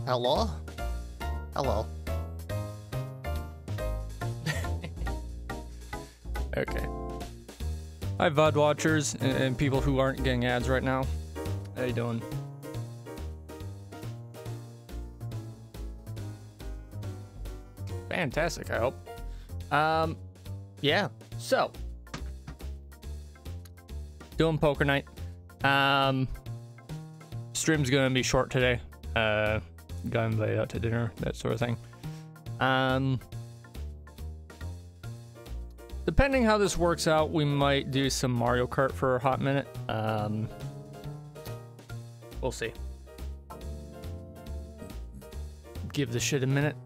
Hello? Hello. Okay. Hi, VOD watchers and people who aren't getting ads right now. How you doing? Fantastic, I hope. Yeah. So, doing poker night. Stream's gonna be short today. Got invited out to dinner, that sort of thing. Depending how this works out, we might do some Mario Kart for a hot minute. We'll see. Give the shit a minute.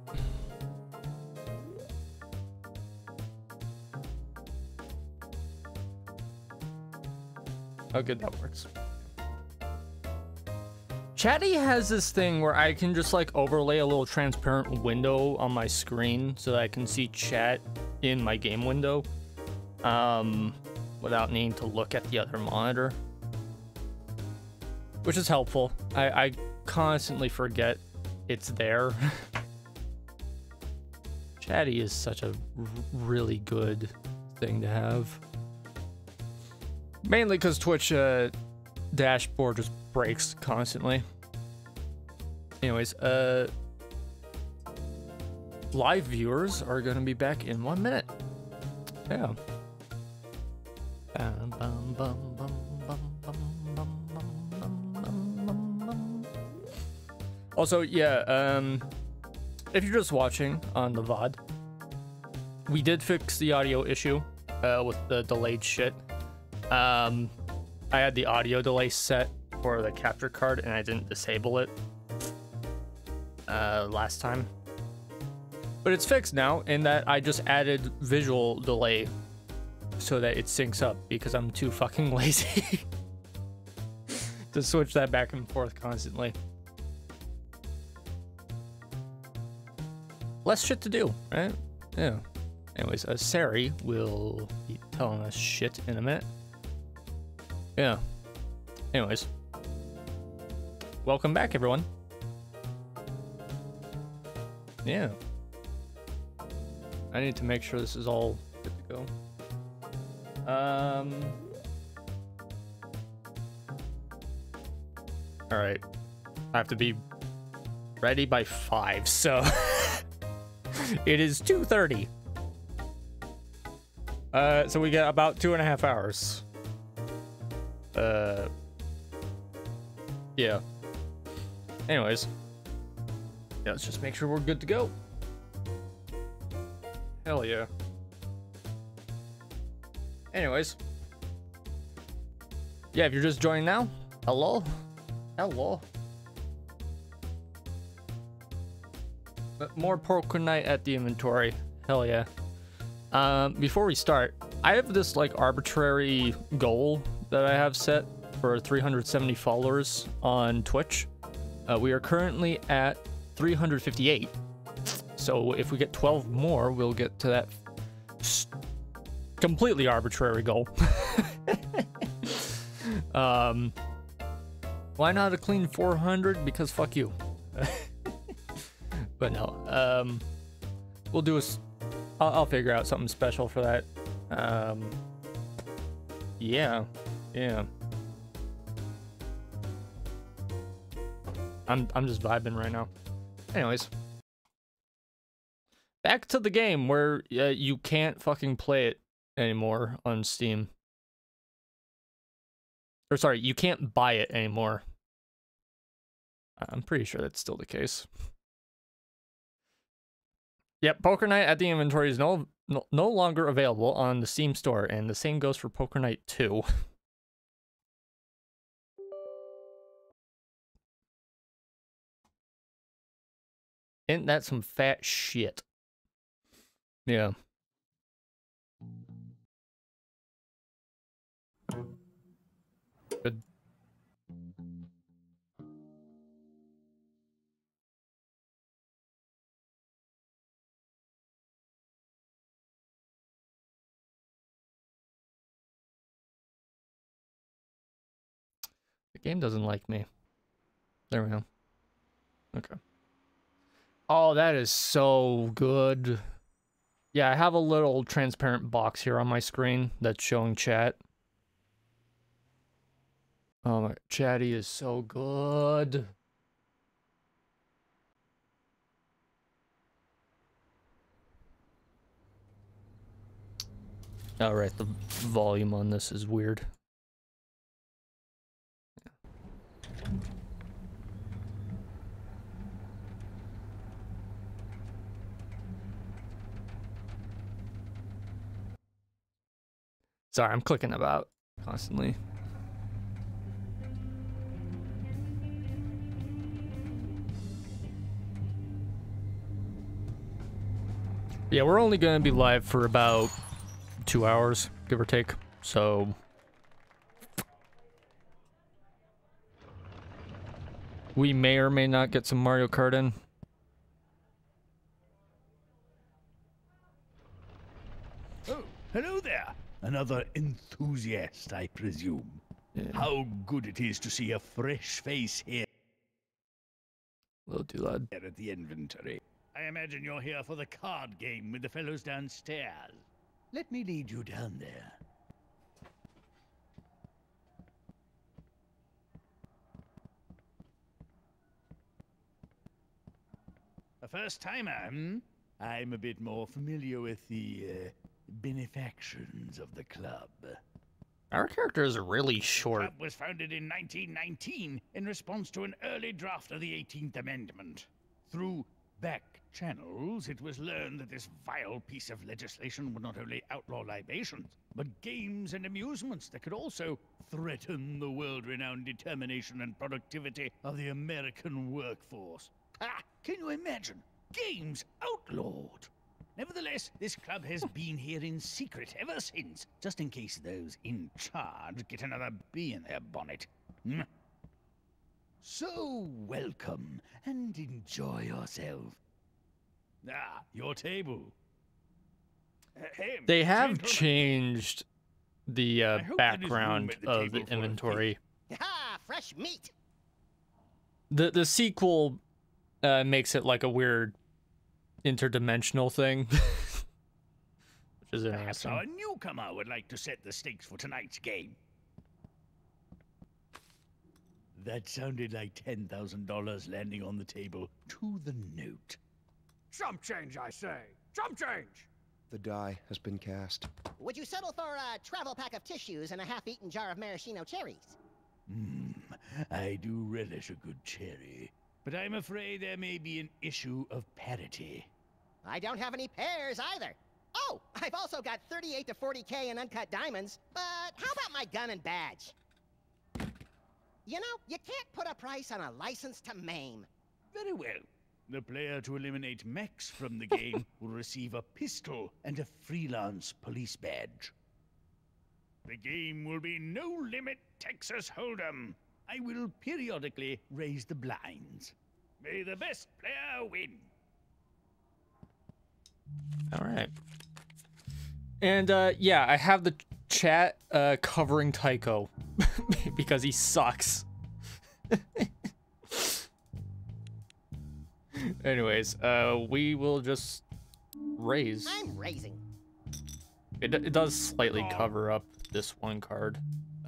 How good that works. Chatty has this thing where I can just like overlay a little transparent window on my screen so that I can see chat in my game window without needing to look at the other monitor, which is helpful. I constantly forget it's there. Chatty is such a really good thing to have. Mainly because Twitch dashboard just breaks constantly. Anyways, live viewers are gonna be back in 1 minute. Yeah. Also, yeah, if you're just watching on the VOD, we did fix the audio issue with the delayed shit. I had the audio delay set for the capture card and I didn't disable it last time. But it's fixed now in that I just added visual delay so that it syncs up because I'm too fucking lazy to switch that back and forth constantly. Less shit to do, right? Yeah. Anyways, Sari will be telling us shit in a minute. Yeah. Anyways. Welcome back, everyone. Yeah. I need to make sure this is all good to go. Alright. I have to be ready by 5, so... It is 2:30. So we got about 2.5 hours. Yeah. Anyways. Yeah, let's just make sure we're good to go. Hell yeah. Anyways. Yeah, if you're just joining now, hello? Hello. But more poker night at the inventory. Hell yeah. Before we start, I have this like arbitrary goal that I have set for 370 followers on Twitch. We are currently at 358. So if we get 12 more, we'll get to that completely arbitrary goal. Why not a clean 400? Because fuck you. But no, we'll do I'll figure out something special for that. Yeah. I'm just vibing right now. Anyways. Back to the game where you can't fucking play it anymore on Steam. Or sorry, you can't buy it anymore. I'm pretty sure that's still the case. Yep, Poker Night at the inventory is no longer available on the Steam store, and the same goes for Poker Night 2. Isn't that some fat shit? Yeah. Good. The game doesn't like me. There we go. Okay. Oh, that is so good. Yeah, I have a little transparent box here on my screen that's showing chat. Oh my, Chatty is so good. All right, the volume on this is weird. Sorry, I'm clicking about constantly. Yeah, we're only going to be live for about 2 hours, give or take. So we may or may not get some Mario Kart in. Oh, hello there. Another enthusiast, I presume. Yeah. How good it is to see a fresh face here Little too loud. at the inventory. I imagine you're here for the card game with the fellows downstairs. Let me lead you down there. A first timer, hmm? I'm a bit more familiar with the benefactions of the club. Our character is really The short. club was founded in 1919 in response to an early draft of the 18th Amendment. Through back channels, it was learned that this vile piece of legislation would not only outlaw libations, but games and amusements that could also threaten the world-renowned determination and productivity of the American workforce. Ah, can you imagine? Games outlawed! Nevertheless, this club has been here in secret ever since, just in case those in charge get another bee in their bonnet. Hmm? So, welcome, and enjoy yourself. Ah, your table. Hey, They have gentlemen. changed the I hope there is room background at the of the table for a inventory. Ah, fresh meat. The sequel makes it like a weird interdimensional thing, which is Perhaps our interesting. newcomer would like to set the stakes for tonight's game. That sounded like $10,000 landing on the table to the note. Chump change, I say! Chump change! The die has been cast. Would you settle for a travel pack of tissues and a half-eaten jar of maraschino cherries? I do relish a good cherry, but I'm afraid there may be an issue of parity. I don't have any pears either. Oh, I've also got 38 to 40K in uncut diamonds, but how about my gun and badge? You know, you can't put a price on a license to maim. Very well. The player to eliminate Max from the game will receive a pistol and a freelance police badge. The game will be No Limit Texas Hold'em. I will periodically raise the blinds. May the best player win. All right. And yeah, I have the chat covering Tycho because he sucks. Anyways, we will just raise. I'm raising. It does slightly cover up this one card.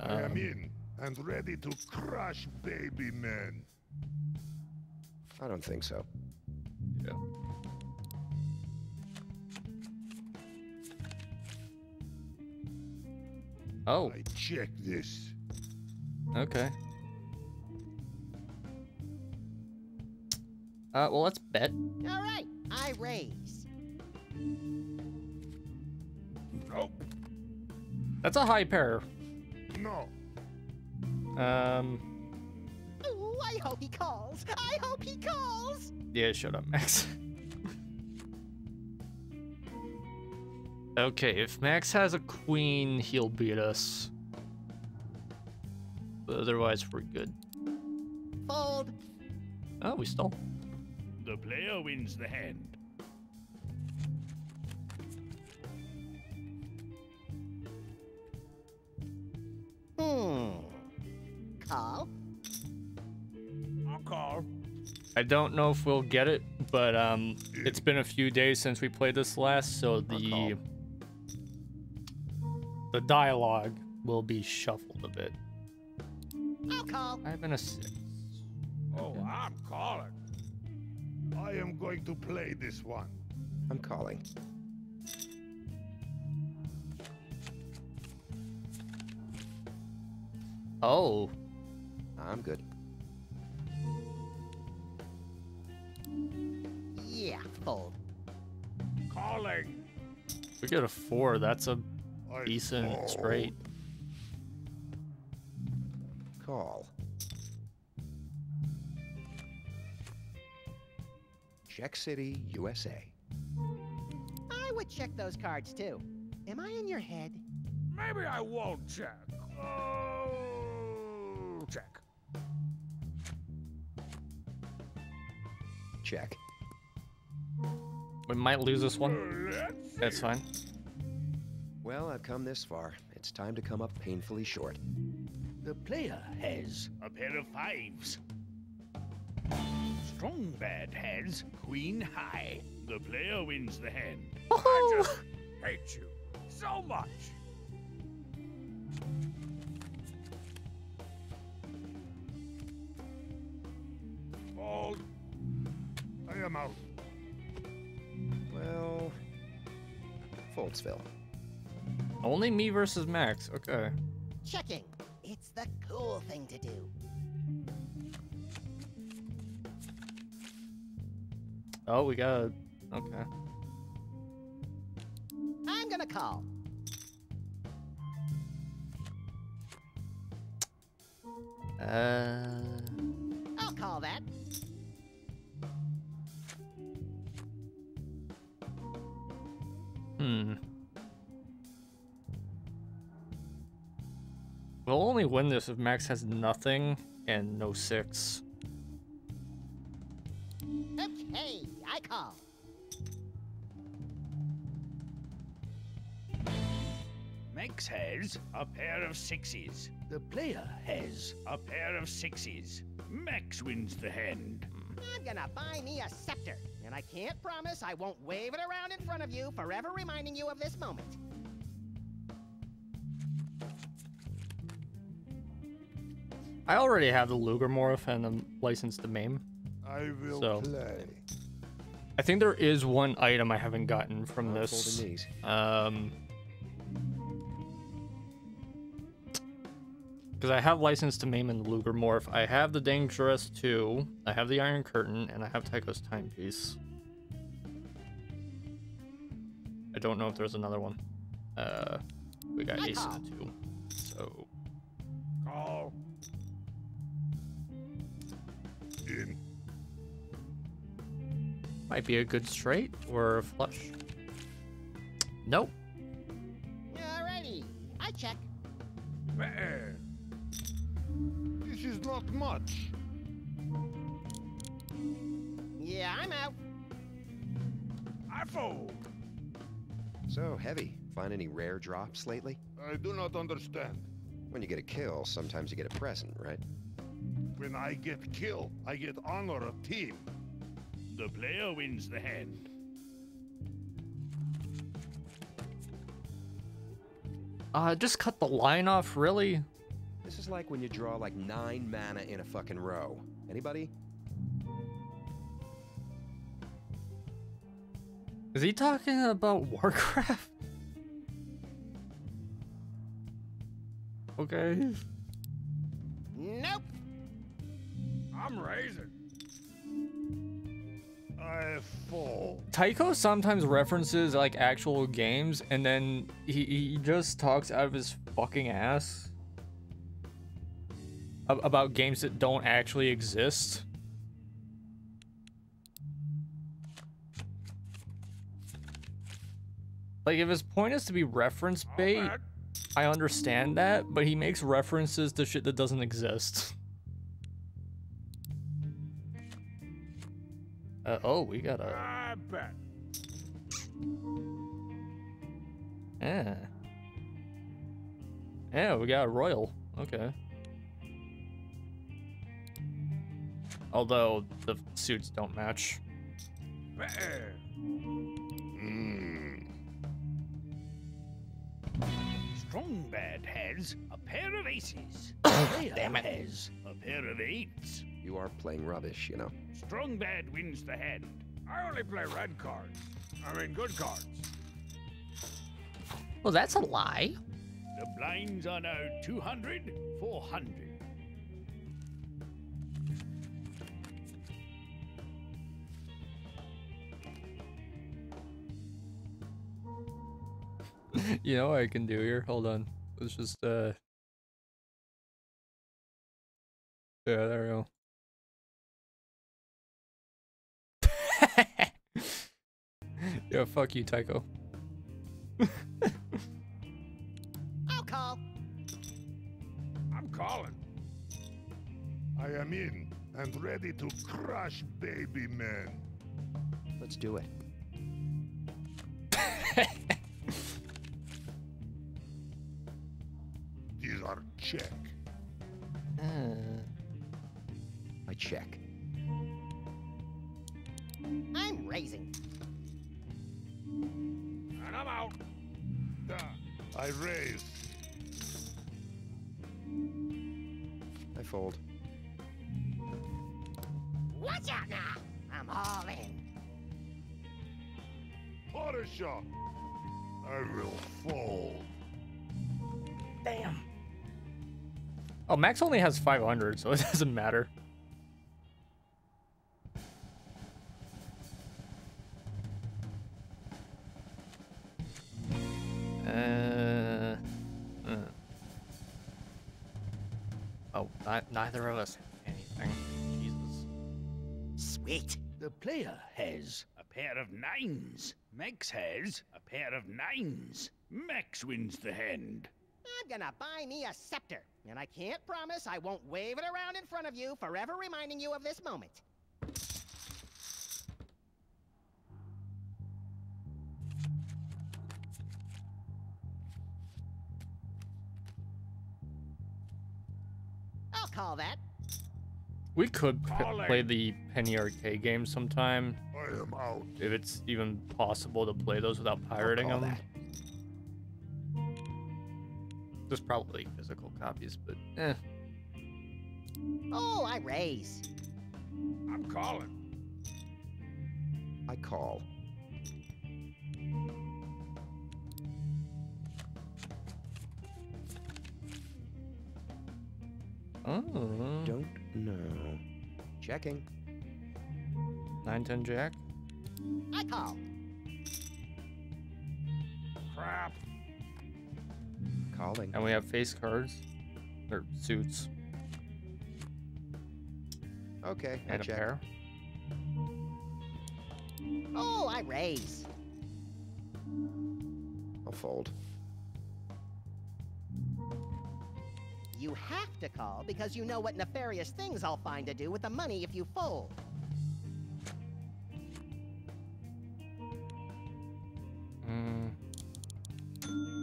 I am in and ready to crush baby men. I don't think so. Yeah. Oh, I check this. okay. Well, let's bet. All right, I raise. Nope. That's a high pair. No. Ooh, I hope he calls. I hope he calls. Yeah, shut up, Max. Okay, if Max has a queen, he'll beat us. But otherwise, we're good. Fold. Oh, we stole. The player wins the hand. Call. I'll call. I don't know if we'll get it, but it's been a few days since we played this last, so the dialogue will be shuffled a bit. I'll call. 5 and a 6. Oh, I'm calling. I am going to play this one. I'm calling. Oh, I'm good. Yeah, fold. Calling. we get a 4. That's a I decent fold. straight. Call. Check City, USA. I would check those cards too. Am I in your head? Maybe I won't check. Oh, check. Check. We might lose this one. Let's see. That's fine. Well, I've come this far. It's time to come up painfully short. The player has a pair of 5s. Strong Bad has Queen High. The player wins the hand. I just hate you so much. Fold. I am out. Well, Foldsville. Only me versus Max. Okay. Checking. It's the cool thing to do. Oh, we got. Okay. I'm gonna call. I'll call that. We'll only win this if Max has nothing and no 6. Okay, I call. Max has a pair of 6s. The player has a pair of 6s. Max wins the hand. I'm gonna buy me a scepter, and I can't promise I won't wave it around in front of you, forever reminding you of this moment. I already have the Lugermorph and the license to maim. I will So. play. I think there is one item I haven't gotten from I'm this. folding these. Because I have license to maim and the Lugermorph. I have the Dangerous 2. I have the Iron Curtain, and I have Tycho's Timepiece. I don't know if there's another one. We got Ace in the 2. So Call. In. might be a good straight or a flush. Nope. Alrighty, I check. Man. This is not much. Yeah, I'm out. I fold. So, Heavy, find any rare drops lately? I do not understand. When you get a kill, sometimes you get a present, right? When I get killed, I get honor of team. The player wins the hand. Just cut the line off, really? This is like when you draw like 9 mana in a fucking row. Anybody? Is he talking about Warcraft? Okay. Nope. I'm raising. I fall. Tycho sometimes references like actual games and then he just talks out of his fucking ass about games that don't actually exist. Like if his point is to be reference bait, bad. I understand that, but he makes references to shit that doesn't exist. Oh, we got a... I bet. Yeah. Yeah, we got a royal. Okay. Although the suits don't match. Better. Strong Bad has a pair of aces. Player has a pair of eights. You are playing rubbish, you know. Strong Bad wins the hand. I only play red cards. I mean, good cards. Well, that's a lie. The blinds are now 200, 400. You know what I can do here? Hold on. Let's just yeah, there we go. Yeah, fuck you, Tycho. I'll call. I'm calling. I am in and ready to crush baby men. Let's do it. These are check. I check. I'm raising. And I'm out. I raise. I fold. Watch out now. I'm all in. Porisha. I will fold. Damn. Oh, Max only has 500, so it doesn't matter. Oh, neither of us have anything. Jesus. Sweet. The player has a pair of nines. Max has a pair of nines. Max wins the hand. I'm gonna buy me a scepter, and I can't promise I won't wave it around in front of you, forever reminding you of this moment. I'll call that. We could Calling. play the Penny Arcade game sometime, I am out. if it's even possible to play those without pirating call them. that. There's probably physical copies, but eh. Oh, I raise. I'm calling. I call. Oh. Don't know. Checking. 9-10 Jack. I call. Crap. Calling. And we have face cards. Or suits. Okay, I And a check. pair. Oh, I raise. I'll fold. You have to call because you know what nefarious things I'll find to do with the money if you fold.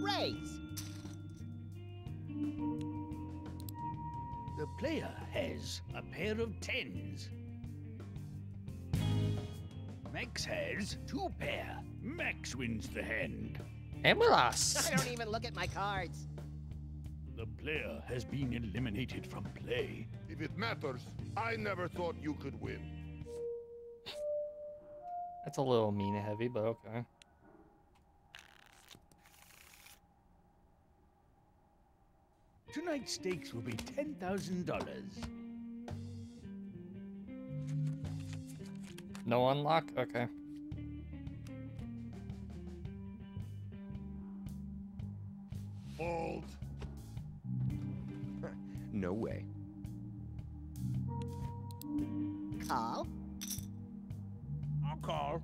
Raise. The player has a pair of tens. Max has two pair. Max wins the hand. I Emulas! don't even look at my cards. The player has been eliminated from play. If it matters, I never thought you could win. That's a little mean and heavy, but okay. Tonight's stakes will be $10,000. No unlock? Okay. Fold. No way. Call. I'll call.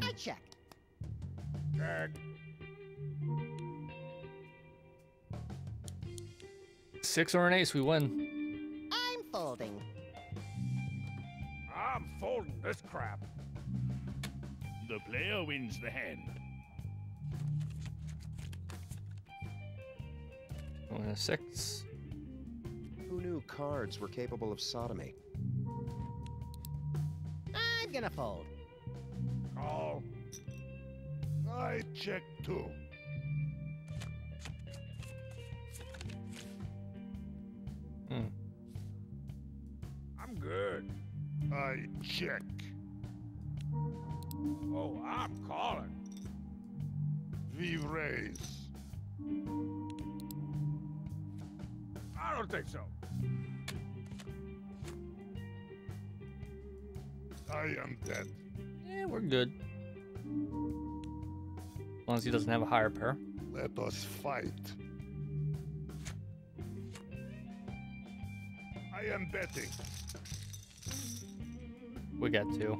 I check. Check. 6 or an ace, we win. I'm folding. I'm folding this crap. The player wins the hand. and a 6. Who knew cards were capable of sodomy? I'm gonna fold. Call. I check too. I'm good. I check. Oh, I'm calling. We raise. I don't think so. I am dead. Yeah, we're good. As long as he doesn't have a higher pair. Let us fight. I am betting. We got 2.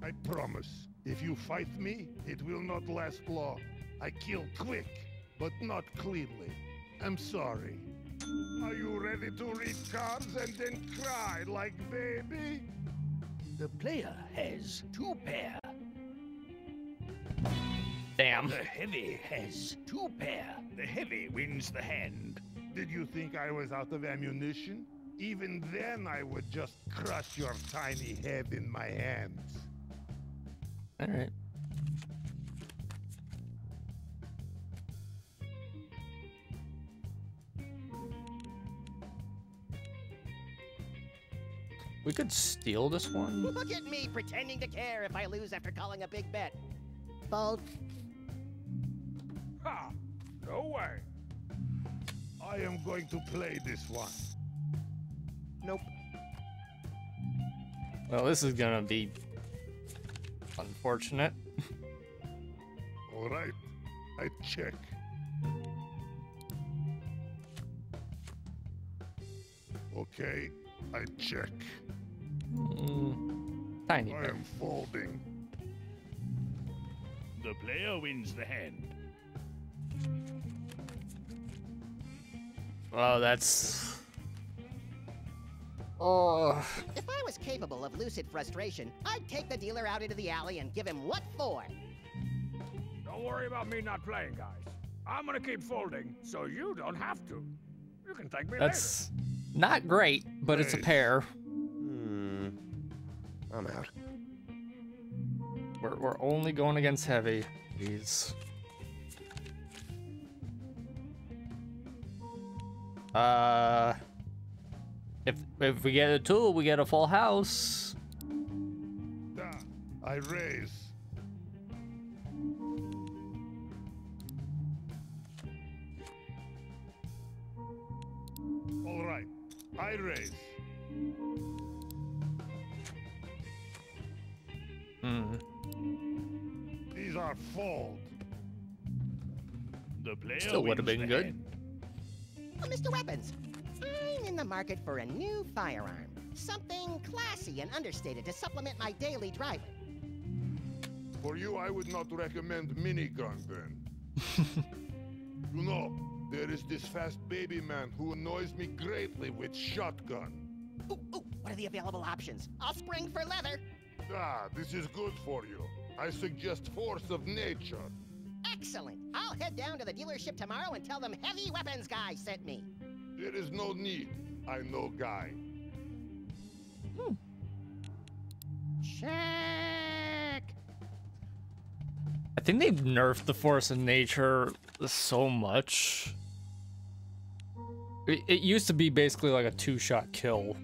I promise. If you fight me, it will not last long. I kill quick, but not cleanly. I'm sorry. Are you ready to read cards and then cry like baby? The player has 2 pair. Damn. The heavy has 2 pair. The heavy wins the hand. Did you think I was out of ammunition? Even then, I would just crush your tiny head in my hands. All right. We could steal this one. Look at me pretending to care if I lose after calling a big bet. Fold. Ha! No way. I am going to play this one. Nope. Well, this is gonna be unfortunate. All right. I check. Okay. I check. Tiny I bit. am folding. The player wins the hand. Oh, that's. Oh. If I was capable of lucid frustration, I'd take the dealer out into the alley and give him what for. Don't worry about me not playing, guys. I'm gonna keep folding, so you don't have to. You can thank me That's not great, but it's a pair. I'm out. We're only going against heavy. Jeez. If we get a 2, we get a full house. I raise. All right. I raise. These are fold. The player Still would have wins been the good. hand. Oh, Mr. Weapons, I'm in the market for a new firearm. Something classy and understated to supplement my daily driving. For you, I would not recommend minigun then. You know, there is this fast baby man who annoys me greatly with shotgun. Ooh, what are the available options? I'll spring for leather. This is good for you. I suggest force of nature. Excellent. I'll head down to the dealership tomorrow and tell them Heavy Weapons Guy sent me. There is no need. I know Guy. Check. I think they've nerfed the force of nature so much. It used to be basically like a 2-shot kill.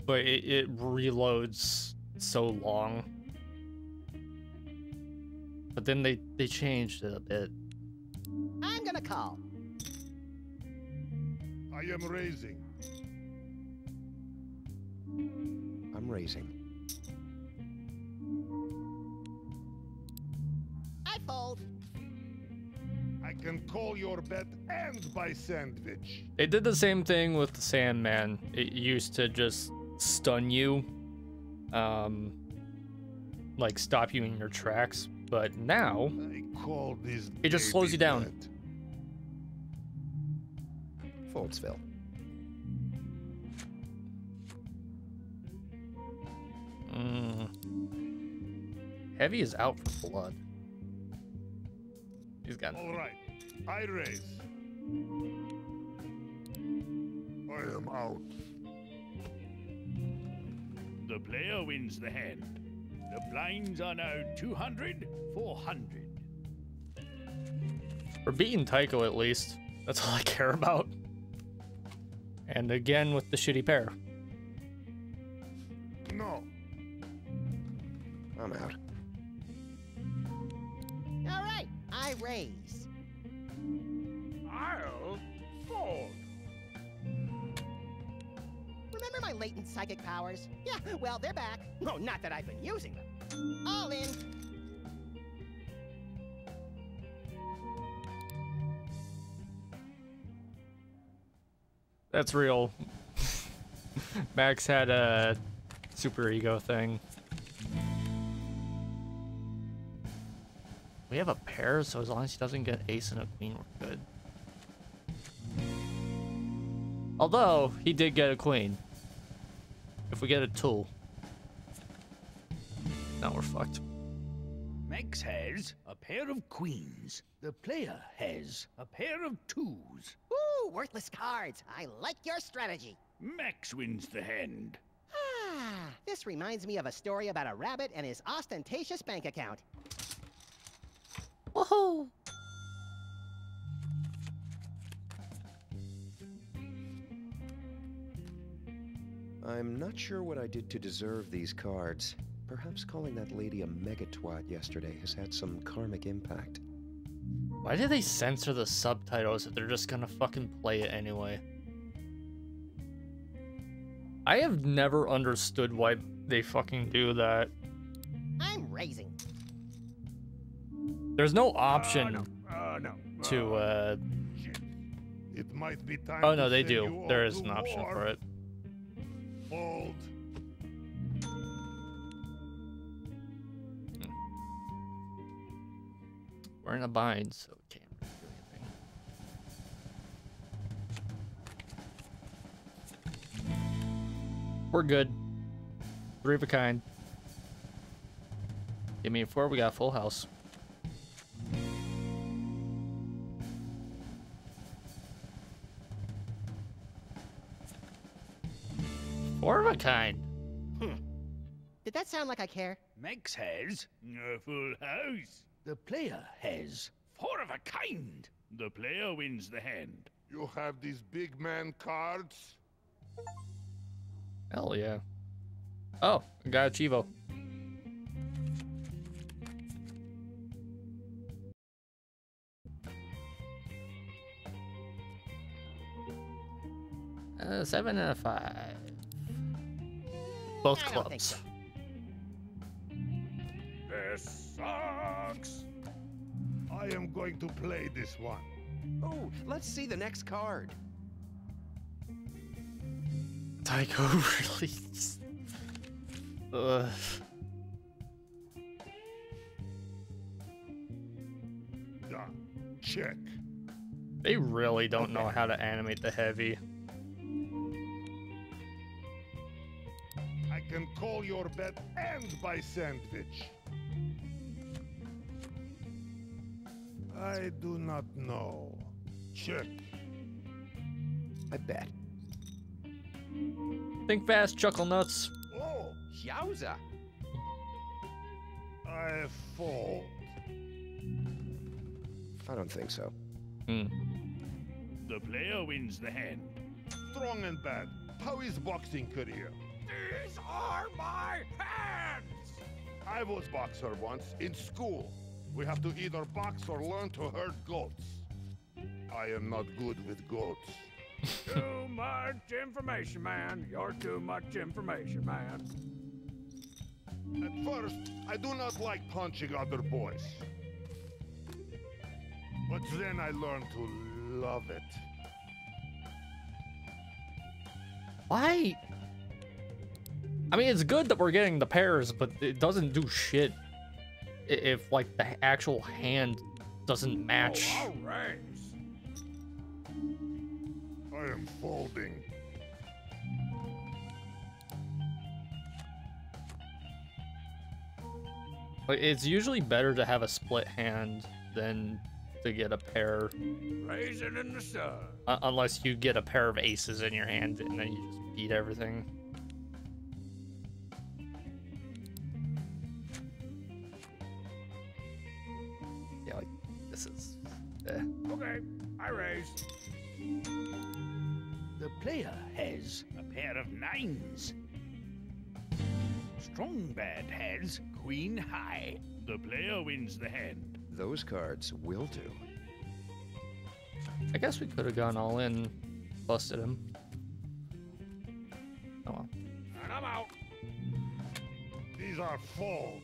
But it reloads so long. But then they changed it a bit. I'm gonna call. I am raising. I'm raising. I fold. I can call your bet and buy sandwich. They did the same thing with the Sandman. It used to just stun you, like stop you in your tracks. But now I call this it just slows baby you down. bet. Foldsville. Heavy is out for blood. He's got. All right, I raise. I am out. The player wins the hand. The blinds are now 200, 400. We're beating Tycho at least. That's all I care about. And again with the shitty pair. No. I'm out. All right, I raise. I'll fold. Remember my latent psychic powers? Yeah, well, they're back. No, not that I've been using them. All in. That's real. Max had a super ego thing. We have a pair, so as long as he doesn't get ace and a queen, we're good. Although, he did get a queen. If we get a two, now we're fucked. Max has a pair of queens. The player has a pair of twos. Ooh, worthless cards. I like your strategy. Max wins the hand. Ah, this reminds me of a story about a rabbit and his ostentatious bank account. Woohoo! I'm not sure what I did to deserve these cards. Perhaps calling that lady a megatwat yesterday has had some karmic impact. Why do they censor the subtitles if they're just gonna fucking play it anyway? I have never understood why they fucking do that. I'm raising. There's no option No. to, Shit. It might be time Oh to no, they send you do. all There is to an option war. for it. Fold. We're in a bind, so we can't really do anything. We're good. 3 of a kind. Give me a 4, we got a full house. Four of a kind. Did that sound like I care? Max has a full house. The player has 4 of a kind. The player wins the hand. You have these big man cards? Hell yeah. Oh, I got a Chivo. A 7 and a 5. Both I don't think clubs. so. This sucks. I am going to play this one. Oh, let's see the next card. Tycho really. Ugh. Done. Check. They really don't know how to animate the heavy. I can call your bet and buy sandwich. I do not know. Check. I bet. Think fast, chuckle nuts. Oh, Yowza! I fold. I don't think so. The player wins the hand. Strong and bad. How is boxing career? These are my hands. I was boxer once in school. We have to either box or learn to herd goats. I am not good with goats. Too much information, man. You're too much information, man. At first, I do not like punching other boys. But then I learned to love it. Why? I mean, it's good that we're getting the pairs, but it doesn't do shit if, like, the actual hand doesn't match. Oh, I'll raise. I am folding. Like, it's usually better to have a split hand than to get a pair. Raisin in the sun. Unless you get a pair of aces in your hand and then you just beat everything. Yeah, like this is. Okay, I raise. The player has a pair of nines. Strong bad has queen high. The player wins the hand. Those cards will do. I guess we could have gone all in, busted him. Oh well. And I'm out. These are full.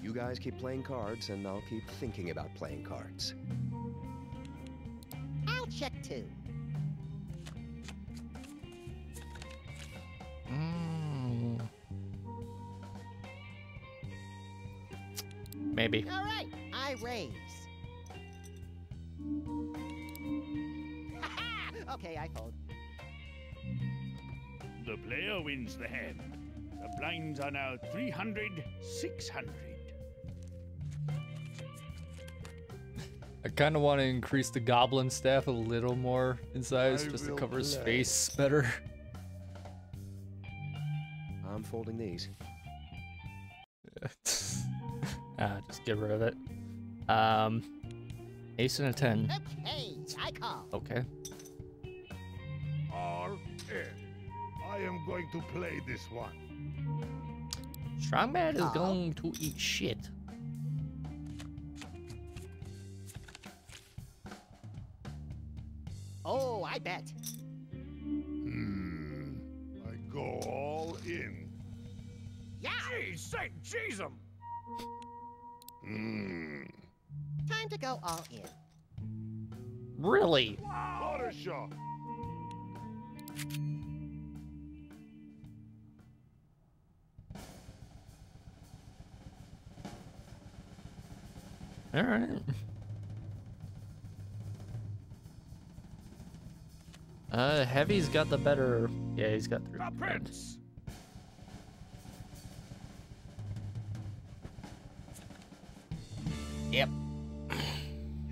You guys keep playing cards, and I'll keep thinking about playing cards. I'll check too. Maybe. All right, I raise. Okay, I fold. The player wins the hand. The blinds are now 300, 600. I kind of want to increase the goblin staff a little more in size, just to cover his face better. I'm folding these. Just get rid of it. Ace and a 10. Okay, I call. Okay. All in. I am going to play this one. Strongman is going to eat shit. Oh, I bet. I go all in. Yeah, Jeez, Saint jeez 'em. time to go all in. Really? Water shot. All right. Heavy's got the better. Yeah, he's got 3. A prince. Yep.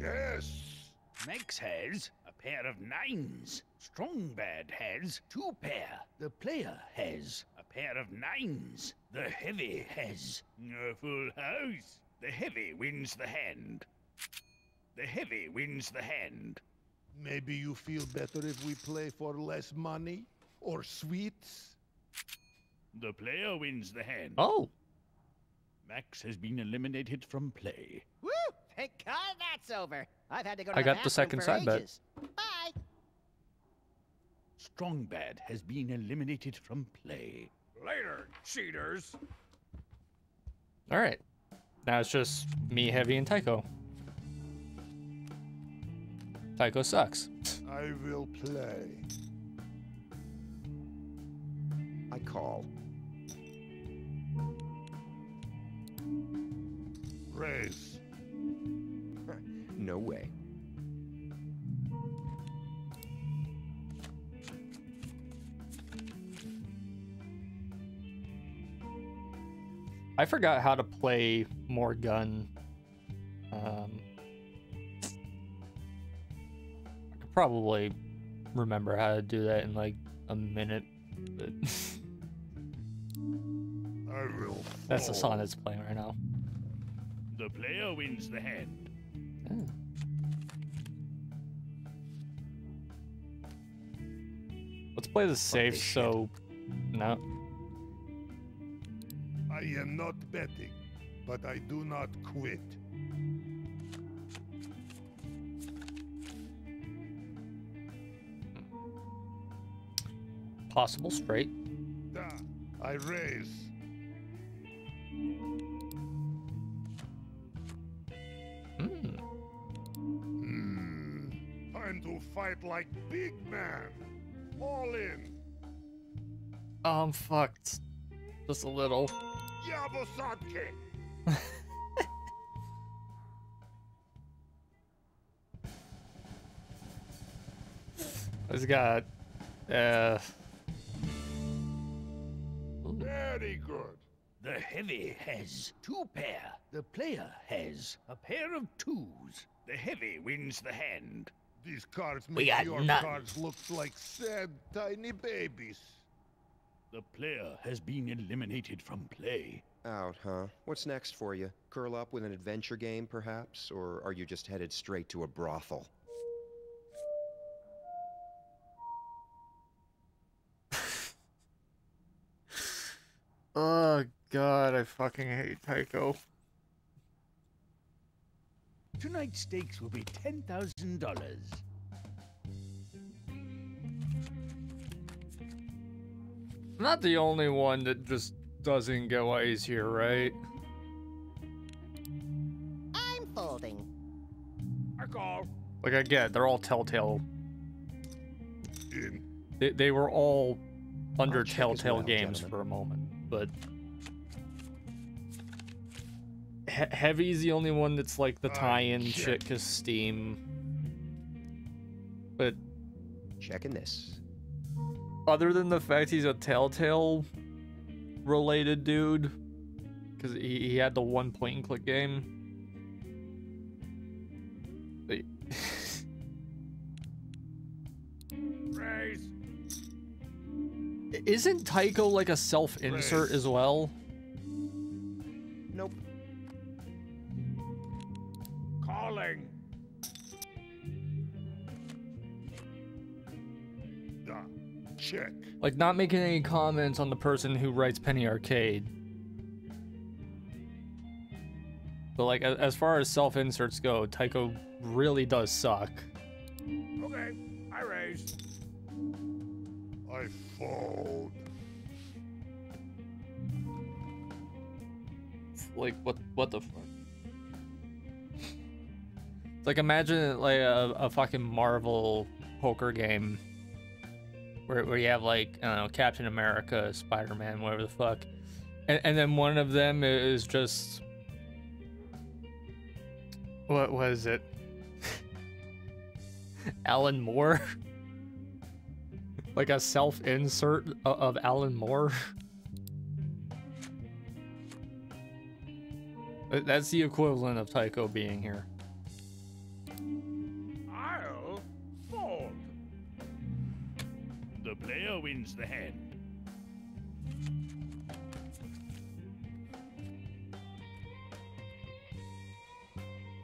Yes. Max has a pair of nines. Strong bad has 2 pair. The player has a pair of nines. The heavy has a full house. The heavy wins the hand. The heavy wins the hand. Maybe you feel better if we play for less money or sweets. The player wins the hand. Oh. Max has been eliminated from play. Woo! Thank God that's over. I've had to go to I the got the bathroom second for side bet. ages. Bye. Strong bad has been eliminated from play. Later, cheaters. All right. Now it's just me, Heavy, and Tycho. Tycho sucks. I will play. I call. Raise. No way. I forgot how to play more gun. I could probably remember how to do that in like a minute, but I will. that's the fold. song that's playing right now. The player wins the hand. Yeah. Let's play the safe. this So, no. I am not betting, but I do not quit. Possible straight. Da. I raise. Time to fight like big man. All in. Oh, I'm fucked. Just a little. Yabosatke. He's got, Very good. The heavy has 2 pair. The player has a pair of 2s. The heavy wins the hand. These cards We make got your nothing. cards look like sad, tiny babies. The player has been eliminated from play. Out, huh? What's next for you? Curl up with an adventure game, perhaps? Or are you just headed straight to a brothel? Oh god, I fucking hate Tycho. Tonight's stakes will be $10,000. I'm not the only one that just doesn't get why he's here, right? I'm folding. I call. Like, I get it, they're all Telltale. In. They were all under I'll check as Telltale well, games gentlemen. for a moment, but Heavy's the only one that's like the tie-in check. shit cause Steam. But Checking this. other than the fact he's a Telltale related dude, because he had the one point and click game. But Raise. isn't Tycho like a self-insert as well? Nope. Calling. Check. Like, not making any comments on the person who writes Penny Arcade. But like, as far as self-inserts go, Tycho really does suck. Okay, I raise. I fold. Like, what the fuck? It's like, imagine like a fucking Marvel poker game where you have like, I don't know, Captain America, Spider-Man, whatever the fuck, and then one of them is just, what was it? Alan Moore? Like a self-insert of Alan Moore? That's the equivalent of Tycho being here. I'll fold. The player wins the hand.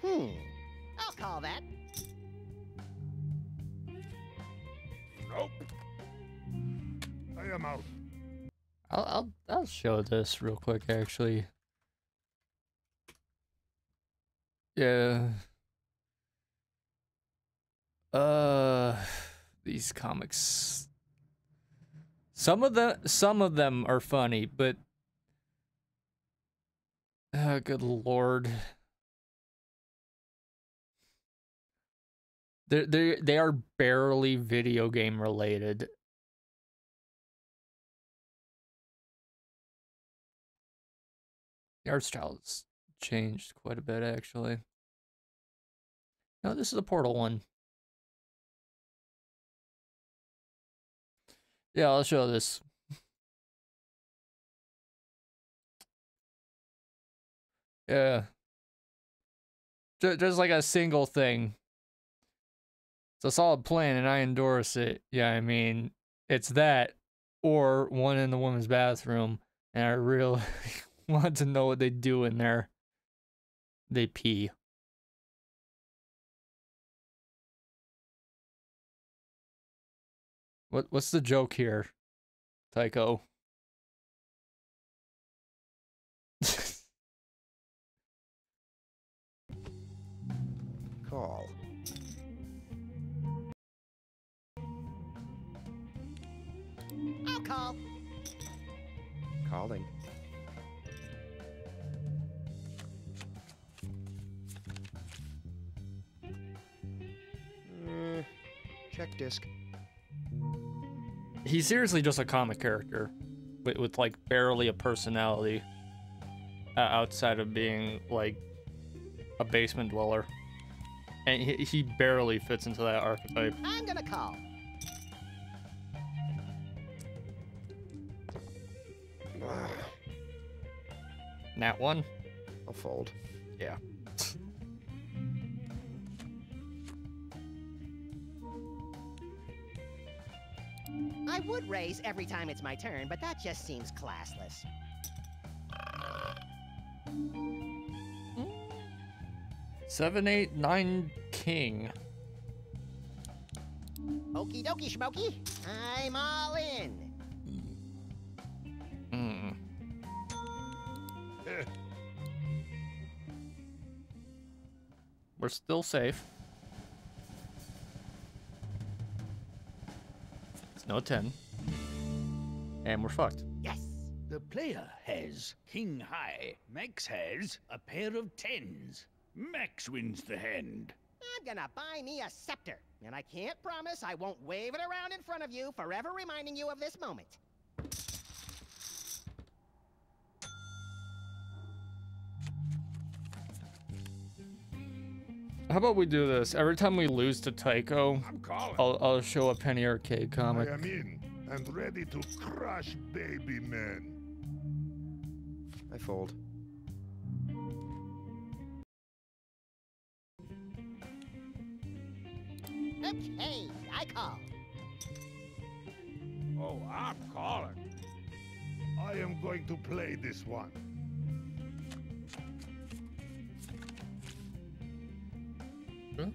I'll call that. Nope. I am out. I'll show this real quick, actually. Yeah. These comics. Some of them are funny, but good lord. They are barely video game related. The art style's changed quite a bit, actually. No, this is a Portal one. Yeah, I'll show this. Yeah. Just like a single thing. It's a solid plan, and I endorse it. Yeah, I mean, it's that, or one in the women's bathroom, and I really want to know what they do in there. They pee. What's the joke here, Tycho? Call. I'll call. Calling. Check disc. He's seriously just a comic character with like barely a personality outside of being like a basement dweller, and he barely fits into that archetype. I'm gonna call. Nat 1? I'll fold. Yeah. I would raise every time it's my turn, but that just seems classless. 7, 8, 9, king. Okie dokie, schmokey. I'm all in. Hmm. We're still safe. It's no 10. And we're fucked. Yes. The player has king high. Max has a pair of tens. Max wins the hand. I'm gonna buy me a scepter, and I can't promise I won't wave it around in front of you, forever reminding you of this moment. How about we do this? Every time we lose to Tycho, I'm calling. I'll show a Penny Arcade comic. I am in and ready to crush baby men. I fold. Okay, I call. Oh, I'm calling. I am going to play this one. Ooh.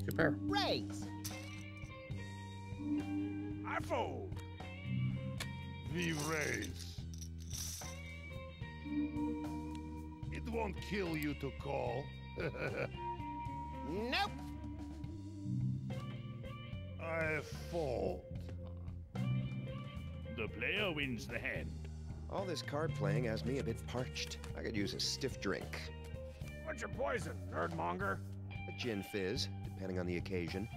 Good pair. Raise. I fold. We raise. It won't kill you to call. Nope. I fold. The player wins the hand. All this card playing has me a bit parched. I could use a stiff drink. What's your poison, nerdmonger? A gin fizz, depending on the occasion.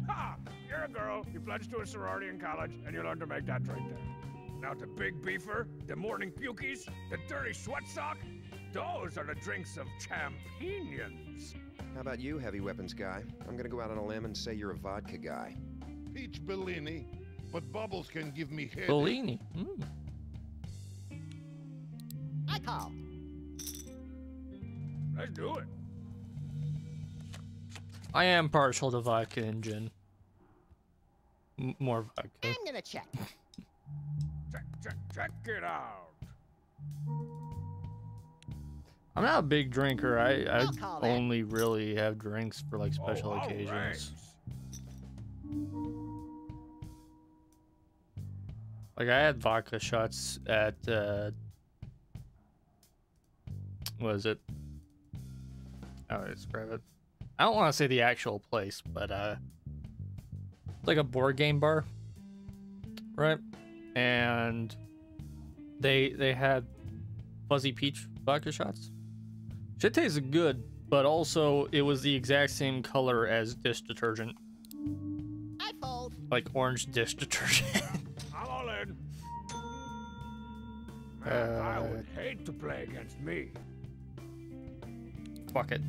Ha! You're a girl. You pledged to a sorority in college, and you learned to make that drink there. Now the big beefer, the morning pukies, the dirty sweat sock, those are the drinks of champions. How about you, heavy weapons guy? I'm gonna go out on a limb and say you're a vodka guy. Peach Bellini, but Bubbles can give me headache. Bellini. Mm. I call. Let's do it. I am partial to vodka and gin. More vodka. I'm gonna check. Check it out. I'm not a big drinker. I I'll call that. only really have drinks for like special all occasions. right. Like I had vodka shots at what is it? Oh, describe it. I don't want to say the actual place, but it's like a board game bar, right? And they had fuzzy peach vodka shots. Shit tasted good, but also it was the exact same color as dish detergent, I fold. like orange dish detergent. I'm all in. Man, I would hate to play against me. Fuck it.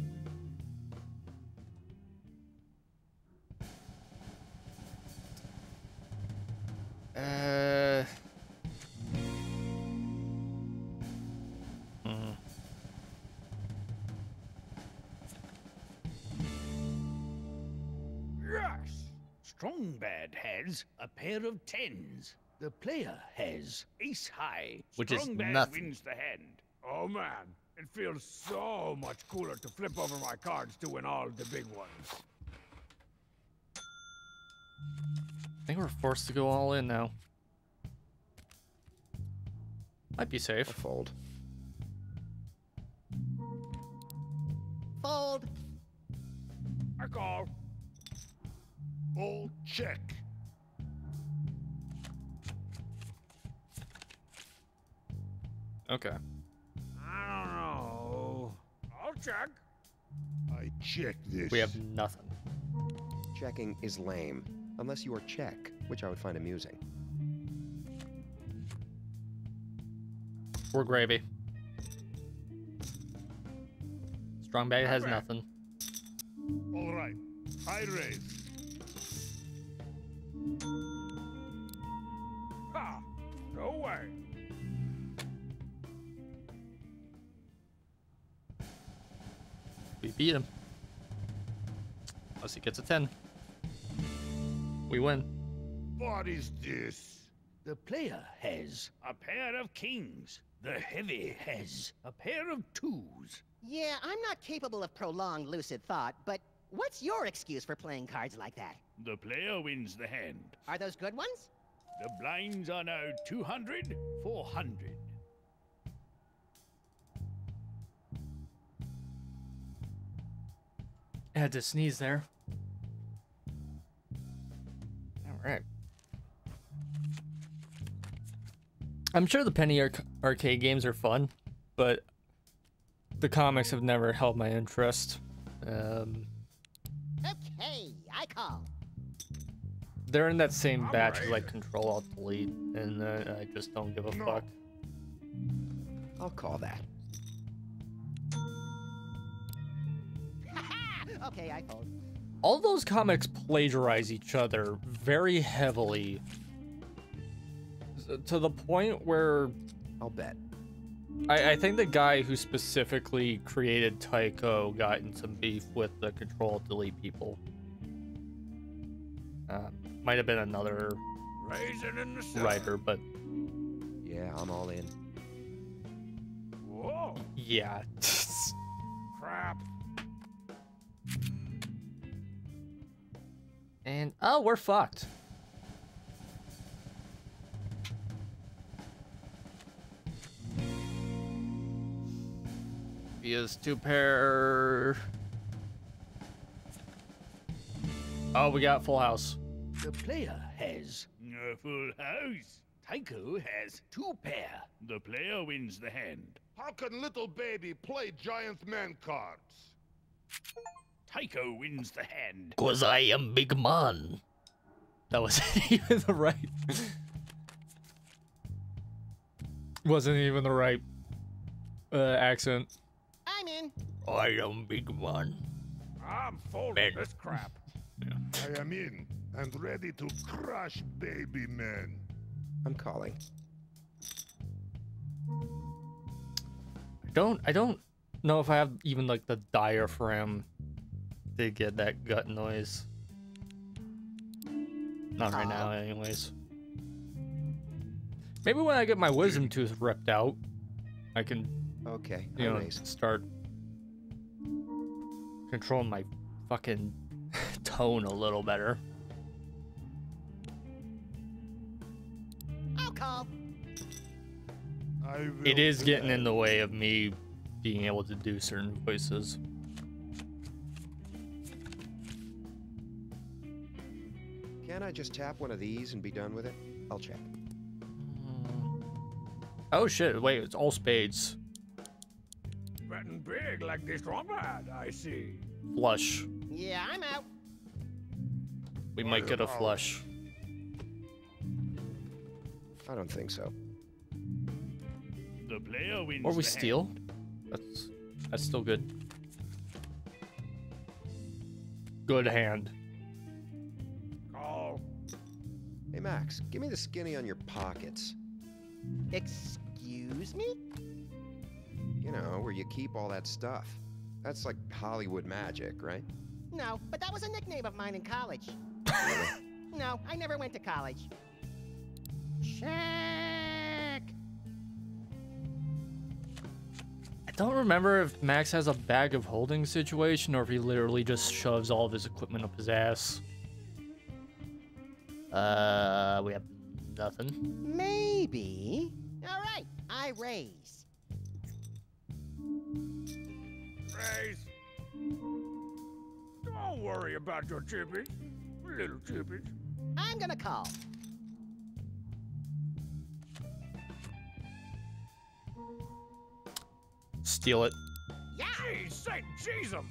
Yes. Strongbad has a pair of tens. The player has ace high. Which is Strongbad nothing. wins the hand. Oh man, it feels so much cooler to flip over my cards to win all the big ones. I think we're forced to go all in now. Might be I'll safe. fold. Fold. I call. All check. Okay. I don't know. I'll check. I check this. We have nothing. Checking is lame, unless you are check, which I would find amusing. We're gravy. Strong bag has Okay. nothing. All right. I raise. Ha! We beat him. Unless he gets a 10. We win. What is this? The player has a pair of kings. The heavy has a pair of twos. Yeah, I'm not capable of prolonged lucid thought, but what's your excuse for playing cards like that? The player wins the hand. Are those good ones? The blinds are now 200, 400. I had to sneeze there. Alright. I'm sure the penny arcade games are fun, but the comics have never held my interest. Okay, I call. They're in that same I'm batch as ready. like Control Alt Delete, and I just don't give a No. fuck. I'll call that. Okay, I fold. All those comics plagiarize each other very heavily, to the point where I'll bet. I think the guy who specifically created Tycho got in some beef with the Control Alt Delete people. Might have been another Raisin in the sun. writer, but Yeah, I'm all in. Whoa, yeah. crap. And oh, we're fucked. Via's 2-pair. Oh, we got full house. The player has a full house. Tycho has 2 pair. The player wins the hand. How can little baby play giant man cards? Tycho wins the hand. 'Cause I am big man. That wasn't even the right. Wasn't even the right accent. I'm in. I am big man. I'm folding Ben. this crap. I am in and ready to crush baby man. I'm calling. I don't know if I have even like the diaphragm to get that gut noise. Not right now, anyways. Maybe when I get my wisdom tooth ripped out, I can, Okay, you know, raise. start controlling my fucking tone a little better. I'll call. I will It is getting in play. the way of me being able to do certain voices. Can't I just tap one of these and be done with it? I'll check. Oh shit, wait, it's all spades. Betting big like this wombat, I see. Flush. Yeah, I'm out. We might get a flush. I don't think so. The player wins Or we the steal. hand. That's still good. Good hand. Call. Hey, Max, give me the skinny on your pockets. Excuse me? You know, where you keep all that stuff. That's like Hollywood magic, right? No, but that was a nickname of mine in college. No, I never went to college. Check. I don't remember if Max has a bag of holding situation or if he literally just shoves all of his equipment up his ass. We have nothing. Maybe. All right, I raise. Raise. Don't worry about your chippies. Little chippies. I'm gonna call. Steal it. Yeah. Jeez, Saint jeez 'em.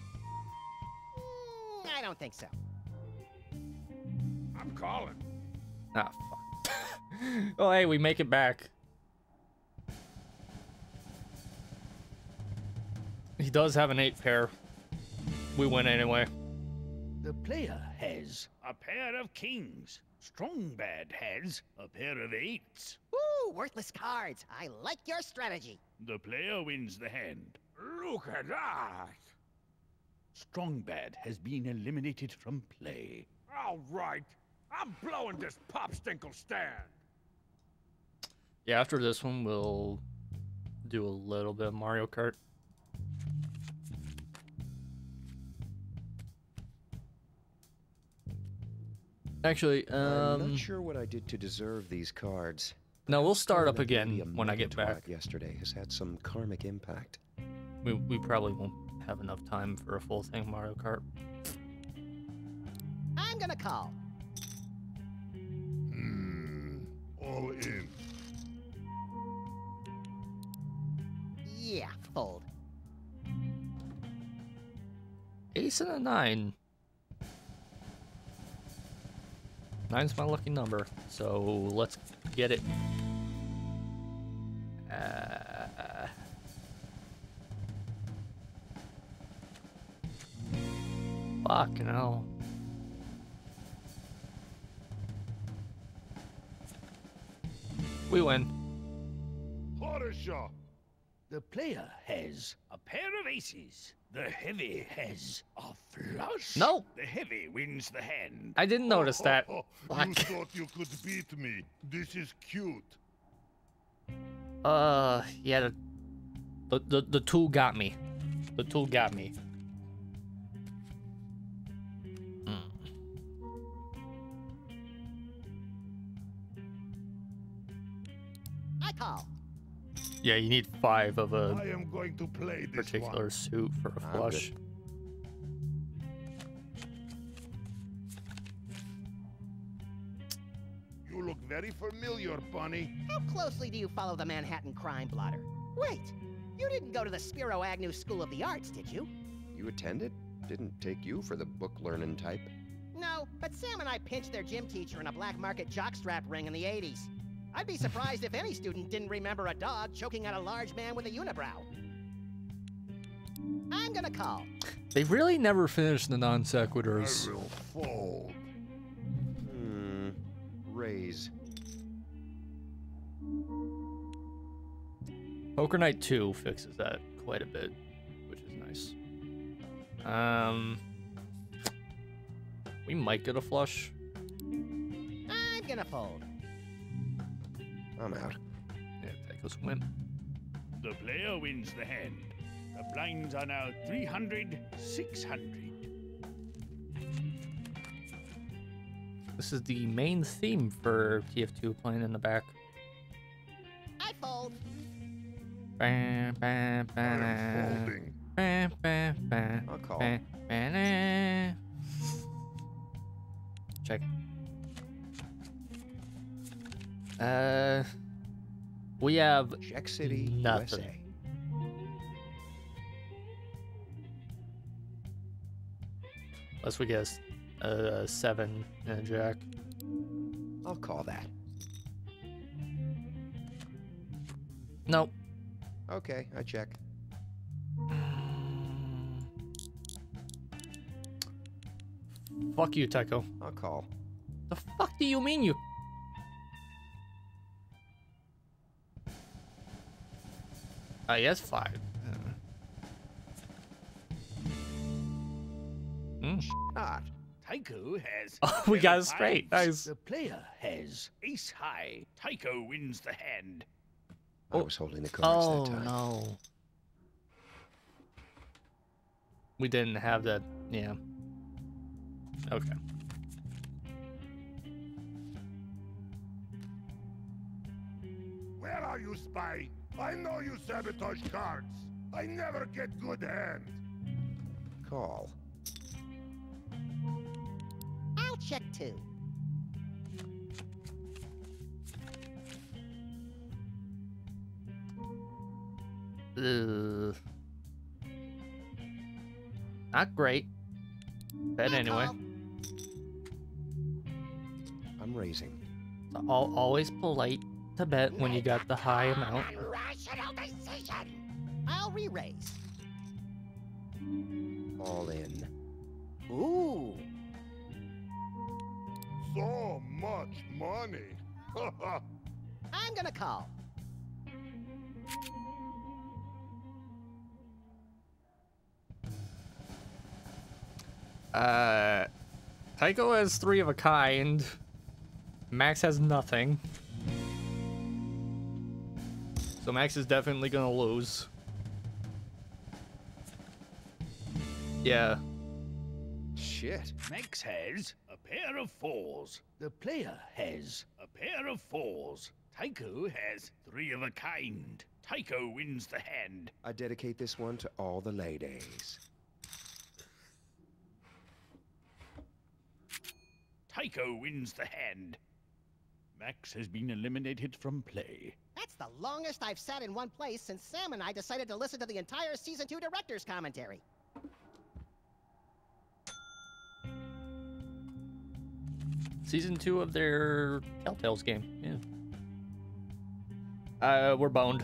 I don't think so. I'm calling. Ah, fuck. Oh, hey, we make it back. He does have an 8-pair. We win anyway. The player has a pair of kings. Strongbad has a pair of 8s. Ooh, worthless cards. I like your strategy. The player wins the hand. Look at that. Strongbad has been eliminated from play. All right. I'm blowing this popstinkle stand. Yeah, after this one, we'll do a little bit of Mario Kart. Actually, I'm not sure what I did to deserve these cards. no, we'll start Calling up that lady again a when I get megatwat back. yesterday has had some karmic impact. We probably won't have enough time for a full thing Mario Kart. I'm gonna call. All in. Yeah, fold. Ace and a 9. 9's my lucky number, so let's get it. Fucking hell. We win. Horisha. The player has a pair of aces. The heavy has a flush. No. The heavy wins the hand. I didn't notice that. You Fuck. thought you could beat me. This is cute. Yeah, the tool got me. The tool got me. I call. Yeah, you need 5 of a I am going to play this particular one. suit for a I'm flush. good. You look very familiar, Bunny. How closely do you follow the Manhattan crime blotter? Wait, you didn't go to the Spiro Agnew School of the Arts, did you? You attended? Didn't take you for the book learning type. No, but Sam and I pinched their gym teacher in a black market jockstrap ring in the 80s. I'd be surprised if any student didn't remember a dog choking out a large man with a unibrow. I'm gonna call. They really never finish the non I sequiturs. will fold. Raise. Poker Night 2 fixes that quite a bit, which is nice. We might get a flush. I'm gonna fold. I'm out. Yeah, Tycho's win. The player wins the hand. The blinds are now 300, 600. This is the main theme for TF2 playing in the back. I fold. Bam, bam, I am bam, folding. bam, bam, bam, I'll call. bam, bam. Check. We have Check City, nothing. USA. Unless we get a 7 and a jack. I'll call that. Nope. Okay, I check. Fuck you, Tycho. I'll call. The fuck do you mean you? Yes, 5. Not. Tycho has. Oh, we got it fives. straight. Nice. The player has ace high. Tycho wins the hand. I was holding the cards Oh, that time. no. We didn't have that. Yeah. Okay. Where are you, spy? I know you sabotage cards. I never get good hand. Call. I'll check too. Ugh. Not great. Bet I'll anyway. call. I'm raising. Always polite to bet when you got the high amount. Rational decision. I'll re-raise. All in. Ooh. So much money. I'm gonna call. Tycho has 3 of a kind. Max has nothing. So Max is definitely gonna lose. Yeah. Shit. Max has a pair of 4s. The player has a pair of 4s. Tycho has 3 of a kind. Tycho wins the hand. I dedicate this one to all the ladies. Tycho wins the hand. Max has been eliminated from play. That's the longest I've sat in one place since Sam and I decided to listen to the entire Season 2 director's commentary. Season 2 of their Telltales game. Yeah. We're boned.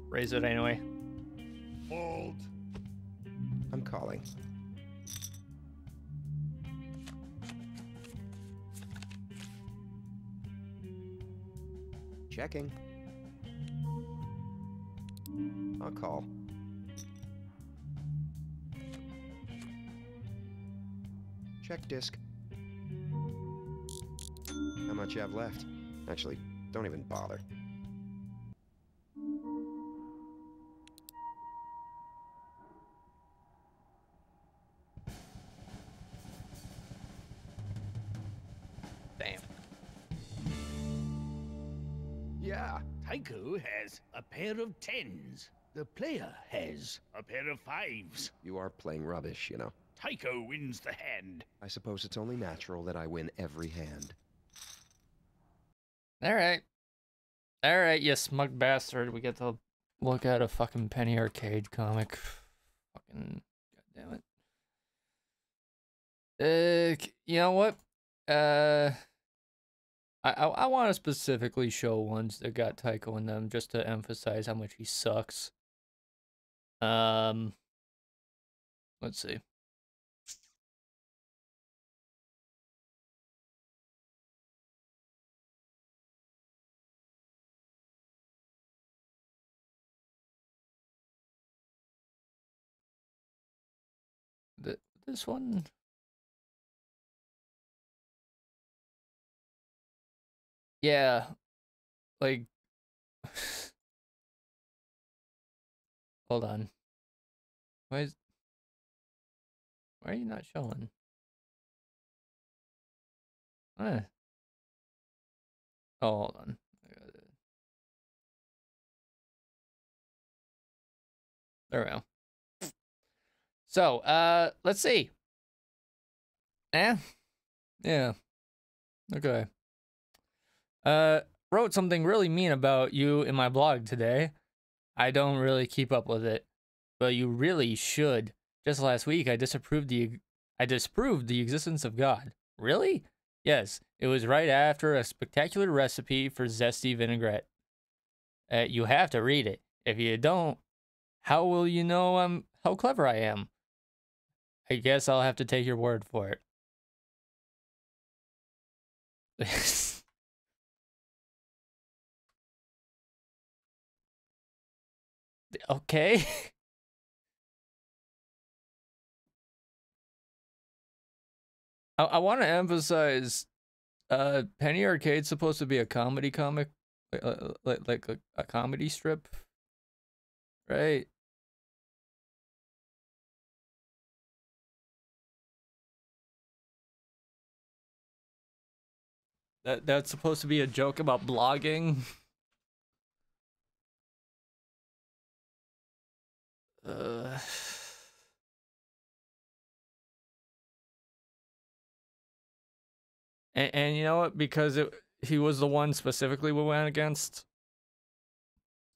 Raise it anyway. Fold. I'm calling. Checking. I'll call. Check disc. How much you have left? Actually, don't even bother. Damn. Yeah. Tycho has a pair of 10s. The player has a pair of 5s. You are playing rubbish, you know. Tycho wins the hand. I suppose it's only natural that I win every hand. Alright. Alright, you smug bastard. We get to look at a fucking Penny Arcade comic. Fucking goddamn it. You know what? I want to specifically show ones that got Tycho in them just to emphasize how much he sucks. Let's see. This one. Yeah, like, hold on. Why are you not showing? Oh, hold on. There we go. So, let's see. Yeah. Okay. Wrote something really mean about you in my blog today. I don't really keep up with it, but you really should. Just last week, I disproved the existence of God. Really? Yes, it was right after a spectacular recipe for zesty vinaigrette. You have to read it. If you don't, how will you know how clever I am? I guess I'll have to take your word for it. Okay. I want to emphasize, Penny Arcade's supposed to be a comedy comic, like a comedy strip, right? That's supposed to be a joke about blogging. And you know what? Because he was the one specifically we went against.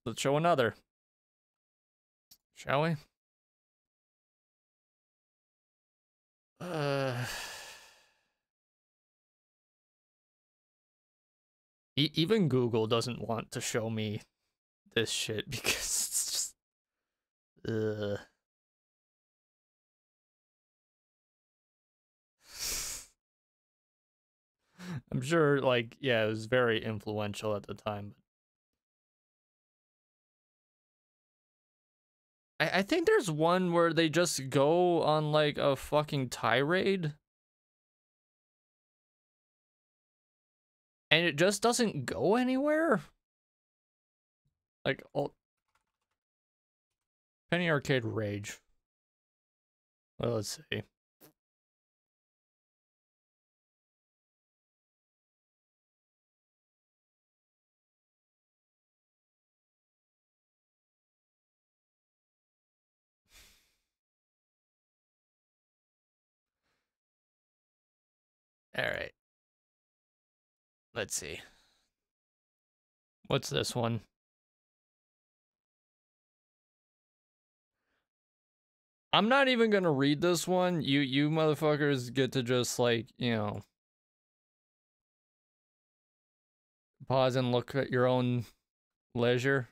Let's show another. Shall we? Even Google doesn't want to show me this shit because it's just... I'm sure, like, yeah, it was very influential at the time. I think there's one where they just go on like a fucking tirade. And it just doesn't go anywhere. Like, oh, Penny Arcade Rage. Well, let's see. All right. Let's see. What's this one? I'm not even gonna read this one. You motherfuckers get to just like, you know, pause and look at your own leisure.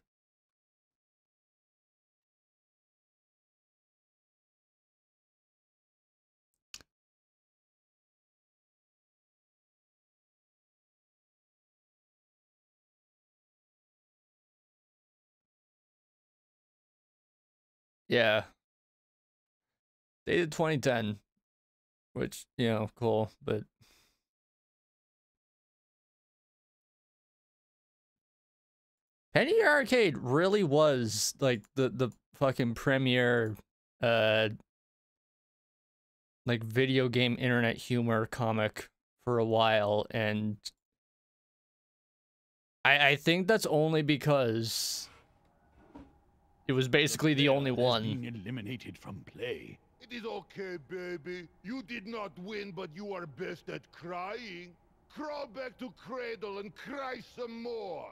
Yeah. They did 2010, which, you know, cool, but Penny Arcade really was like the fucking premier like video game internet humor comic for a while, and I think that's only because it was basically the only one. Being eliminated from play. It is okay, baby. You did not win, but you are best at crying. Crawl back to cradle and cry some more.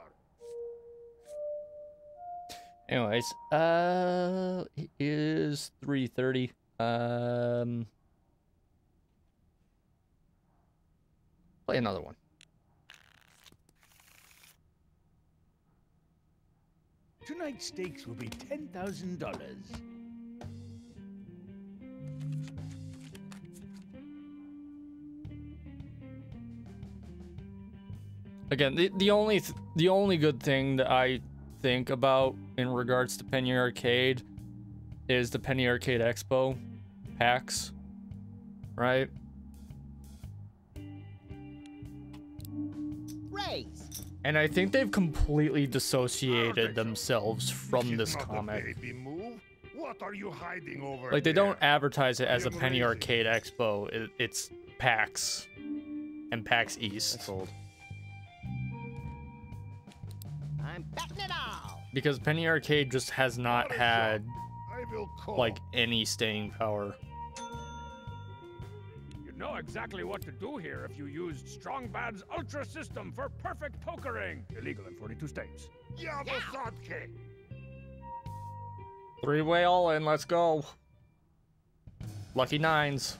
Anyways, it is 3:30. Play another one. Tonight's stakes will be $10,000. Again, the only good thing that I think about in regards to Penny Arcade is the Penny Arcade Expo packs, right? Raise. And I think they've completely dissociated themselves from This this is not a comic. baby move. What are you hiding over Like, they there? don't advertise it as a I am Penny raising. Arcade Expo. It's PAX and PAX East. That's old. I'm betting it all. Because Penny Arcade just has not had, I will call. like, any staying power. You know exactly what to do here if you used Strong Bad's Ultra System for perfect pokering. Illegal in 42 states. Yabasatke. Three-way all-in, let's go. Lucky nines.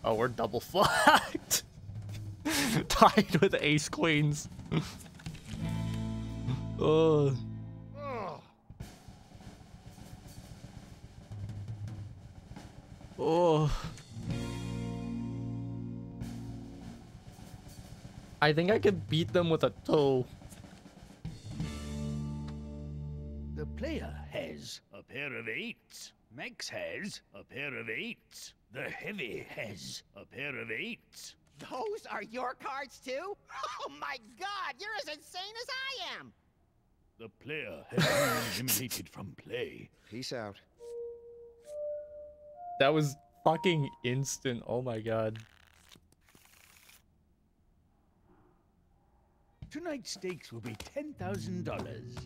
Oh, we're double fucked. Tied with ace queens. Oh. Oh. I think I could beat them with a toe. The player has a pair of eights. Max has a pair of eights. The heavy has a pair of eights. Those are your cards too? Oh my god, you're as insane as I am! The player has been eliminated from play. Peace out. That was fucking instant. Oh my god. Tonight's stakes will be $10,000.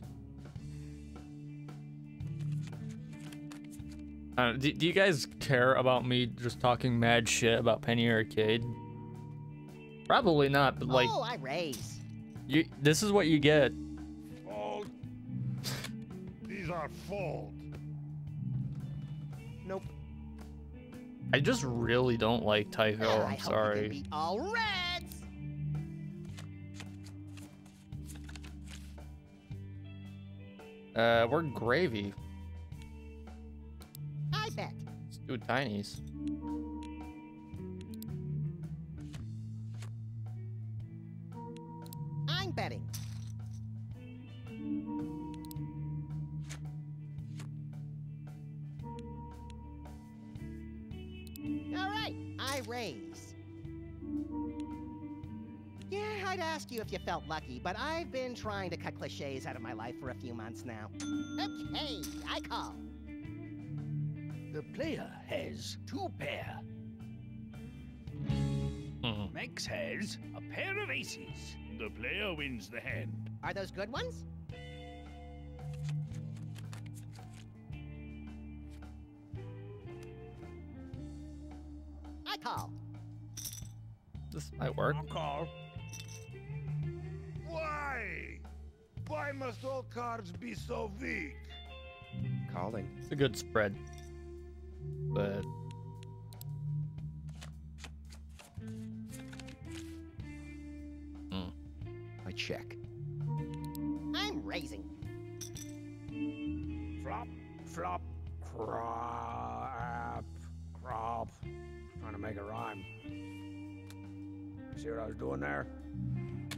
Do you guys care about me just talking mad shit about Penny Arcade? Probably not, but like, oh, I raise. this is what you get. Fold. These are fold. Nope. I just really don't like Tycho. I I'm hope you can sorry. beat all reds. We're gravy. I bet. Let's do tinies. I'm betting. Okay, I raise. Yeah, I'd ask you if you felt lucky, but I've been trying to cut cliches out of my life for a few months now. Okay, I call. The player has 2 pair. Max has a pair of aces. The player wins the hand. Are those good ones? I call. This might work. I'll call. Why? Why must all cards be so weak? Calling. It's a good spread. But I check. I'm raising. Flop, flop, crap, crop. Trying to make a rhyme. See what I was doing there?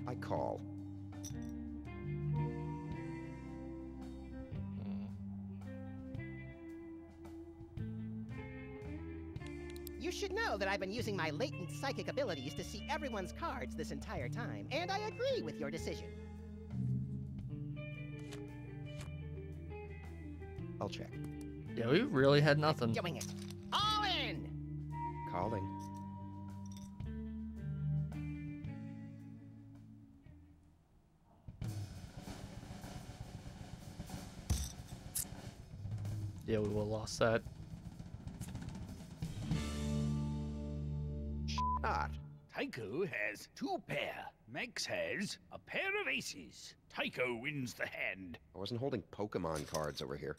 I call. You should know that I've been using my latent psychic abilities to see everyone's cards this entire time, and I agree with your decision. I'll check. yeah, we really had nothing. Doing it. All in! Calling. Yeah, we would have lost that. Shot. Tycho has 2 pair. Max has a pair of aces. Tycho wins the hand. I wasn't holding Pokemon cards over here.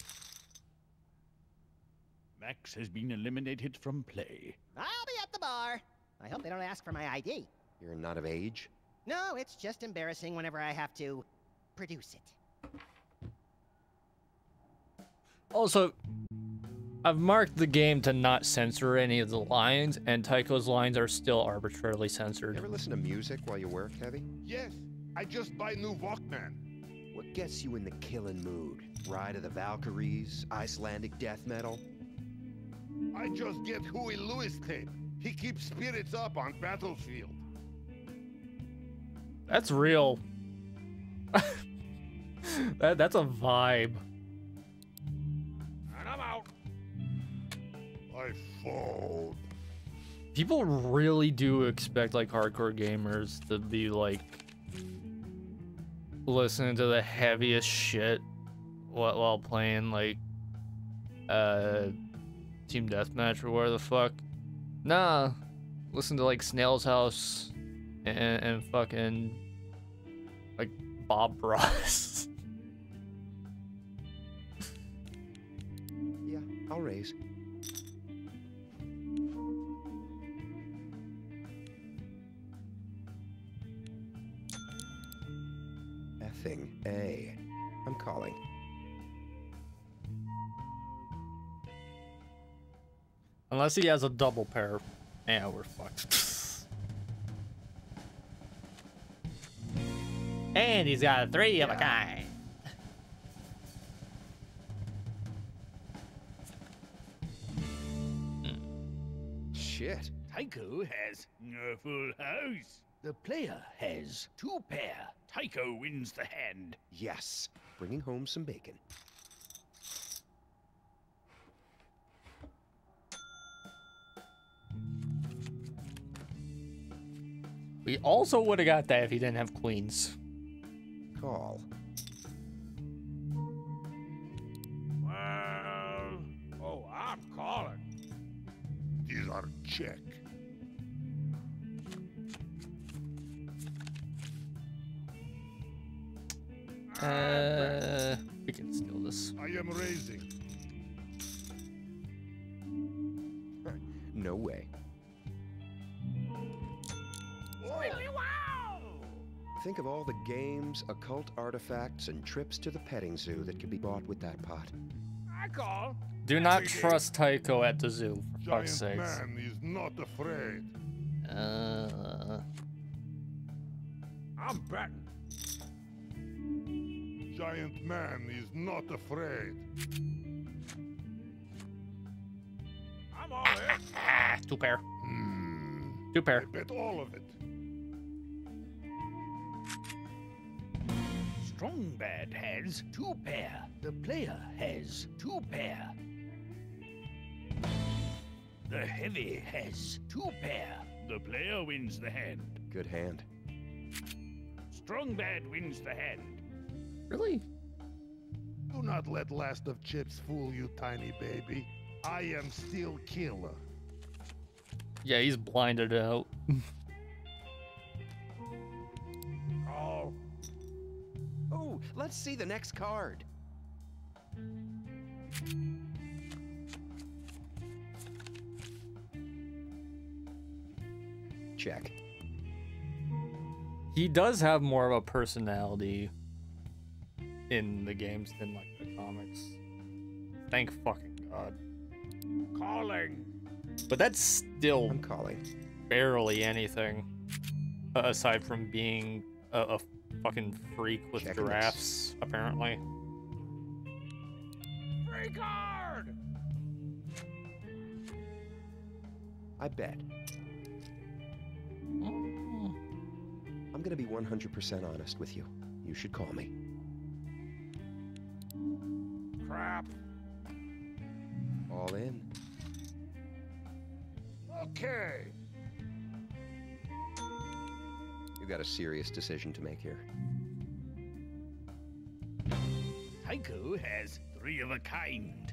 Max has been eliminated from play. I'll be at the bar. I hope they don't ask for my ID. You're not of age? No, it's just embarrassing whenever I have to produce it. Also, I've marked the game to not censor any of the lines, and Tycho's lines are still arbitrarily censored. Ever listen to music while you work, Heavy? Yes, I just buy new Walkman. What gets you in the killing mood? Ride of the Valkyries? Icelandic death metal? I just get Huey Lewis tape. He keeps spirits up on Battlefield. That's real. That's a vibe. And I'm out. I fold. People really do expect like hardcore gamers to be like listening to the heaviest shit while playing like Team Deathmatch or where the fuck. Nah, listen to like Snail's House and fucking like Bob Ross. Yeah, I'll raise. Effing A. I'm calling. Unless he has a double pair. Yeah, we're fucked. And he's got 3 of a kind. Shit. Tycho has a full house. The player has 2 pair. Tycho wins the hand. Yes. Bringing home some bacon. We also would have got that if he didn't have queens. Call. Well, oh, I'm calling. These are check. We can steal this. I am raising. No way. Think of all the games, occult artifacts, and trips to the petting zoo that could be bought with that pot. I call. Do not trust Tycho at the zoo, for fuck's Giant sakes. man is not afraid. I'm betting. Giant man is not afraid. I'm all in. 2 pair. 2 pair. I bet all of it. Strong Bad has 2 pair. The player has 2 pair. The Heavy has 2 pair. The player wins the hand. Good hand. Strong Bad wins the hand. Really? Do not let Last of Chips fool you, tiny baby. I am still killer. Yeah, he's blinded out. Call. Oh, let's see the next card. Check. He does have more of a personality in the games than like the comics. Thank fucking God. Calling. But that's still I'm calling. barely anything aside from being a fucking freak with Checking this. giraffes, apparently. Free card. I bet. Mm. I'm gonna be 100% honest with you. You should call me. Crap. All in. Okay. You got a serious decision to make here. Tycho has 3 of a kind.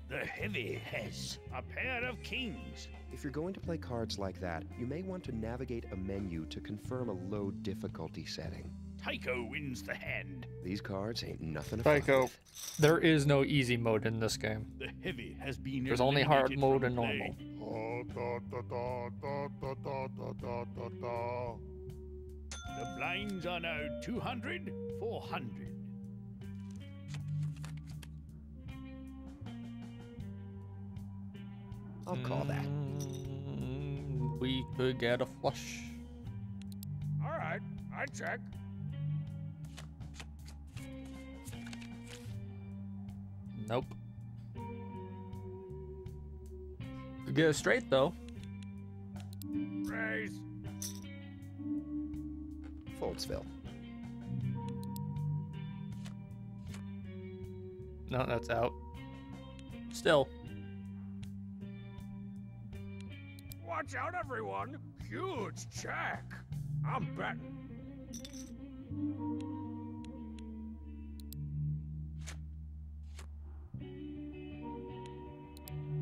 The Heavy has a pair of kings. If you're going to play cards like that, you may want to navigate a menu to confirm a low difficulty setting. Tycho wins the hand. These cards ain't nothing to fuck Tycho, with. there is no easy mode in this game. The Heavy has been There's only hard eliminated mode from and play. normal. Da, da, da, da, da, da, da, da, da, da. The blinds are now 200, 400. I'll call that. We could get a flush. All right, I check. Nope. Could get it straight though. Raise. Foldsville. No, that's out. Still. Watch out, everyone. Huge check. I'm betting.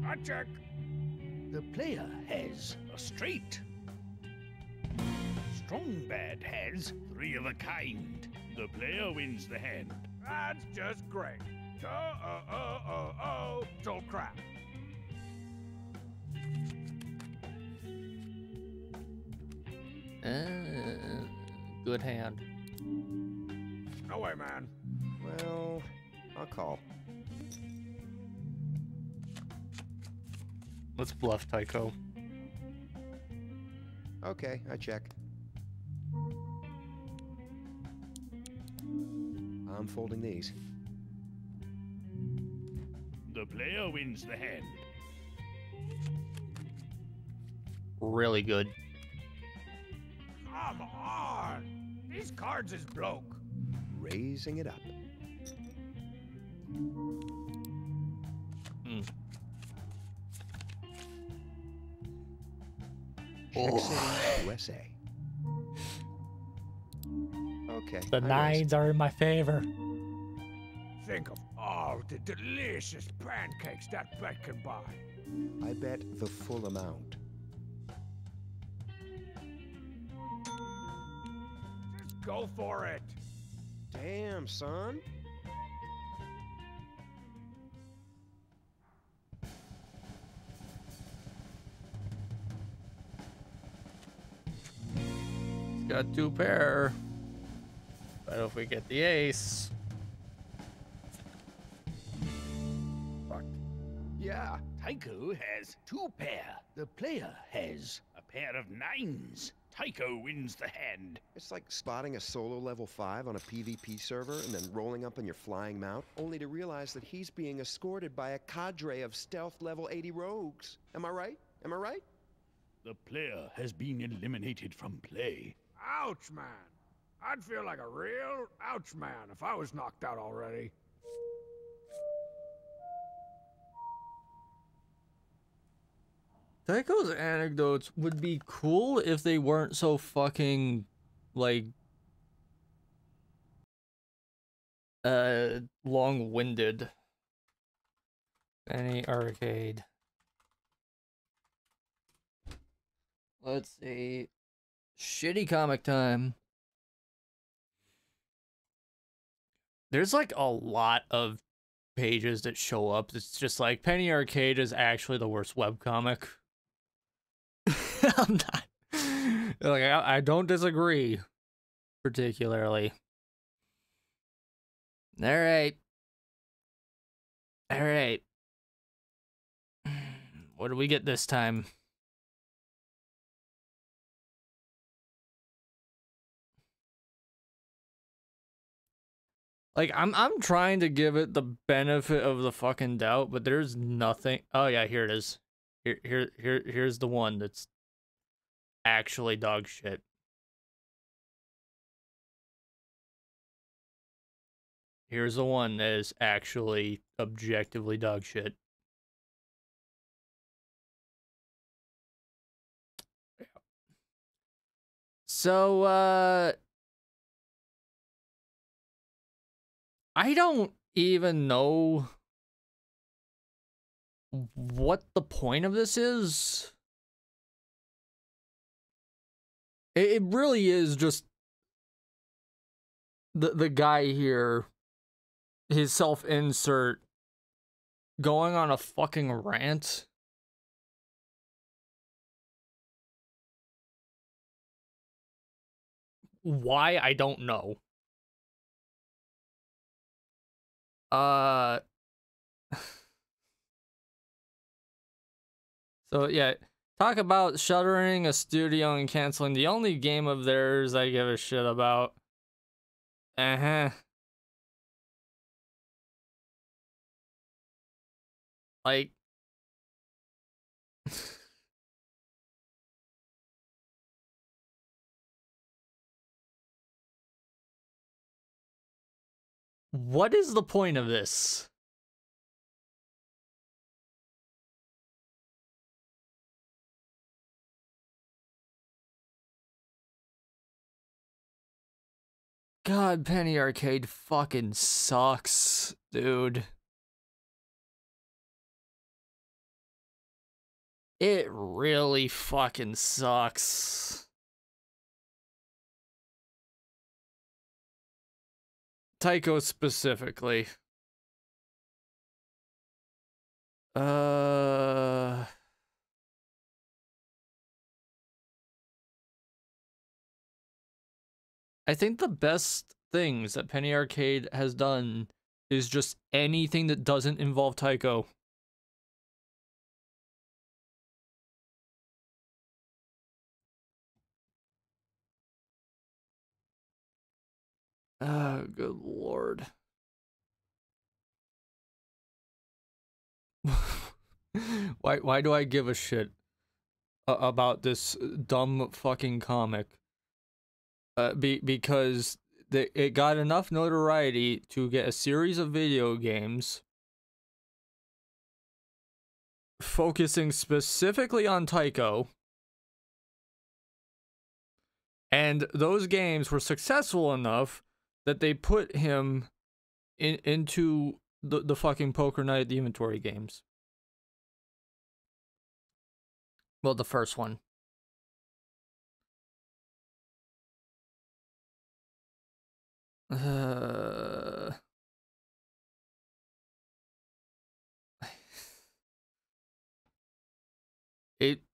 I check. The player has a straight. Strong Bad has 3 of a kind. The player wins the hand. That's just great. So crap. Good hand. No way, man. Well, I'll call. Let's bluff Tycho. Okay, I check. I'm folding these. The player wins the hand. Really good. Come on. These cards is broke. Raising it up. Mm. Check City, USA. Okay. The I raise. nines are in my favor. Think of all the delicious pancakes that bet can buy. I bet the full amount. Just go for it. Damn, son. He's got 2 pair. But if we get the ace. Fuck. Yeah. Tycho has 2 pair. The player has a pair of 9s. Tycho wins the hand. It's like spotting a solo level 5 on a PvP server and then rolling up on your flying mount, only to realize that he's being escorted by a cadre of stealth level 80 rogues. Am I right? Am I right? The player has been eliminated from play. Ouch, man. I'd feel like a real ouch man if I was knocked out already. Tycho's anecdotes would be cool if they weren't so fucking, like, long-winded. Any arcade. Let's see. Shitty comic time. There's like a lot of pages that show up. It's just like Penny Arcade is actually the worst webcomic. I'm not. Like, I don't disagree particularly. All right. All right. What do we get this time? Like, I'm trying to give it the benefit of the fucking doubt, but there's nothing. Oh yeah, here it is. Here's the one that's actually dog shit. Here's the one that is actually objectively dog shit. So, I don't even know what the point of this is. It really is just the guy here, his self-insert, going on a fucking rant. Why, I don't know. So yeah, talk about shuttering a studio and canceling the only game of theirs I give a shit about. Like, what is the point of this? God, Penny Arcade fucking sucks, dude. It really fucking sucks. Tycho specifically. I think the best things that Penny Arcade has done is just anything that doesn't involve Tycho. Oh, good lord. Why do I give a shit about this dumb fucking comic? Because it got enough notoriety to get a series of video games focusing specifically on Tycho, and those games were successful enough that they put him into the fucking Poker Night at the Inventory games. Well, the first one.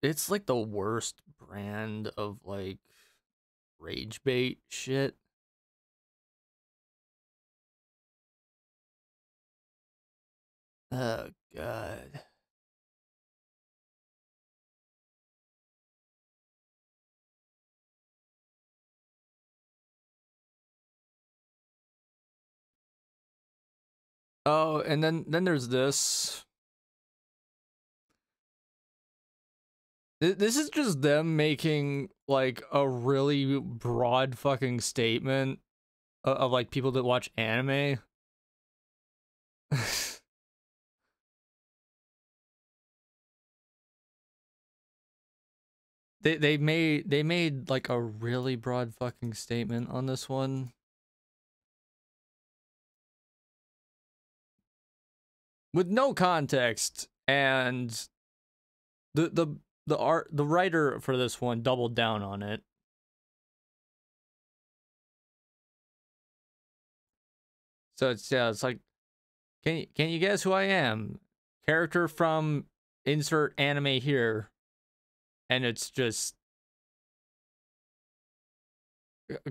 It's like the worst brand of like rage bait shit. Oh god. Oh, and then there's this. This is just them making like a really broad fucking statement of like people that watch anime. They made like a really broad fucking statement on this one. With no context, and the writer for this one doubled down on it. So it's like, can you guess who I am? Character from insert anime here, and it's just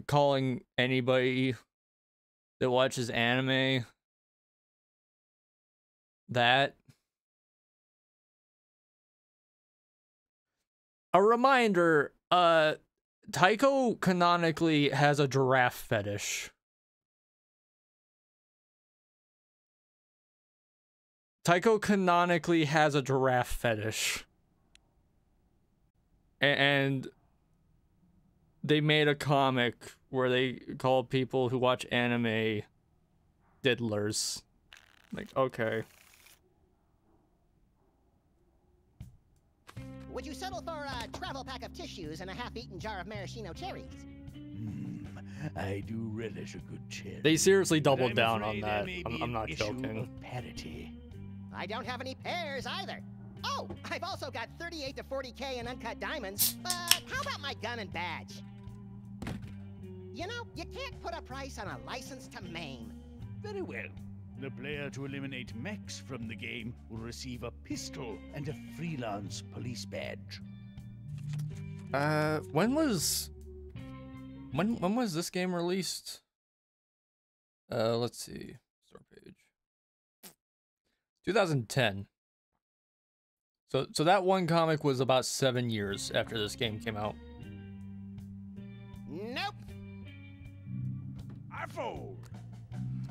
calling anybody that watches anime that. A reminder, Tycho canonically has a giraffe fetish. Tycho canonically has a giraffe fetish. And they made a comic where they call people who watch anime diddlers. Like, okay. Would you settle for a travel pack of tissues and a half-eaten jar of maraschino cherries? I do relish a good cherry. They seriously But doubled I'm down on afraid that. there may be I'm an not issue joking. of parity. I don't have any pears either. Oh, I've also got 38 to 40K in uncut diamonds. But how about my gun and badge? You know, you can't put a price on a license to maim. Very well. The player to eliminate mechs from the game will receive a pistol and a freelance police badge. When was this game released? Let's see. Start page. 2010. So that one comic was about 7 years after this game came out. Nope. I fold.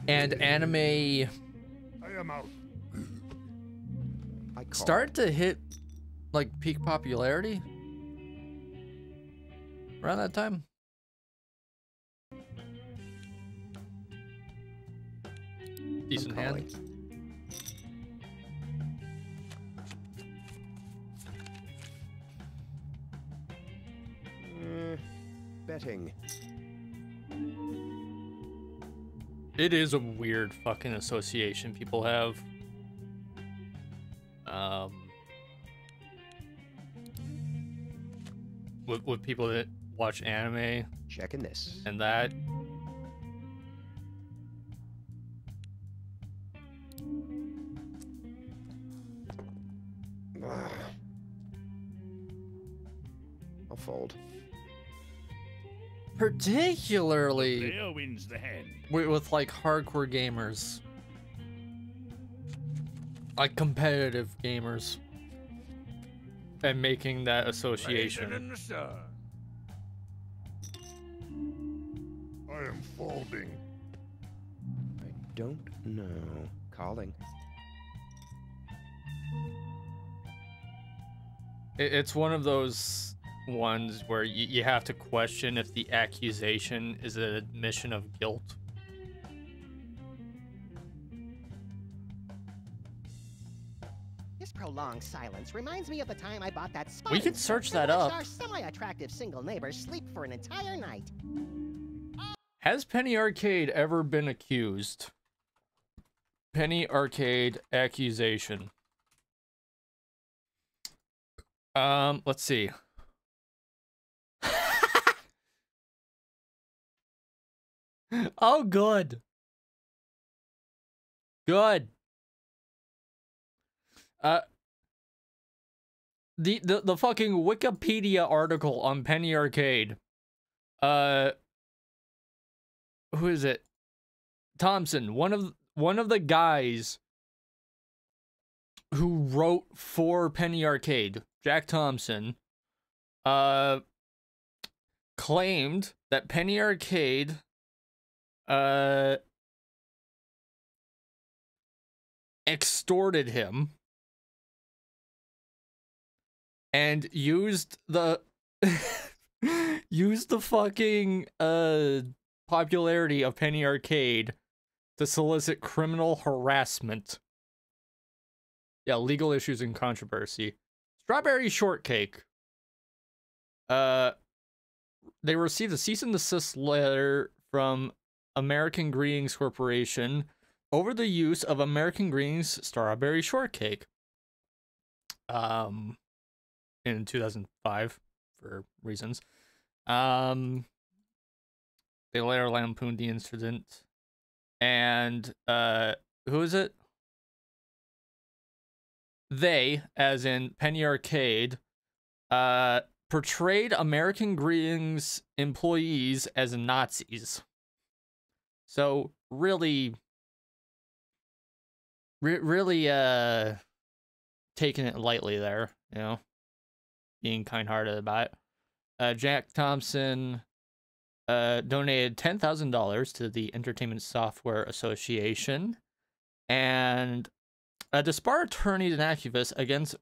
And anime I am out. I call. started to hit like peak popularity around that time. Decent I'm calling. hand. Betting. It is a weird fucking association people have. With people that watch anime Checking this. and that. Ugh. I'll fold. Particularly Player wins the hand. with like hardcore gamers. Like competitive gamers. And making that Blazing association. in the sun. I am folding. I don't know. Calling. It's one of those ones where you have to question if the accusation is an admission of guilt. This prolonged silence reminds me of the time I bought that We spotting could search set to that watch up. our semi-attractive single neighbor sleep for an entire night. Has Penny Arcade ever been accused? Penny Arcade accusation. Let's see. Oh, good. Good. The fucking Wikipedia article on Penny Arcade. Who is it? Thompson, one of the guys who wrote for Penny Arcade, Jack Thompson, claimed that Penny Arcade extorted him and used the used the fucking popularity of Penny Arcade to solicit criminal harassment. Yeah, legal issues and controversy. Strawberry Shortcake. They received a cease and desist letter from American Greetings Corporation over the use of American Greetings Strawberry Shortcake. In 2005 for reasons. They later lampooned the incident. And who is it? They, as in Penny Arcade, portrayed American Greetings employees as Nazis. So really taking it lightly there, you know, being kind-hearted about it. Jack Thompson donated $10,000 to the Entertainment Software Association, and disbarred attorneys and activists against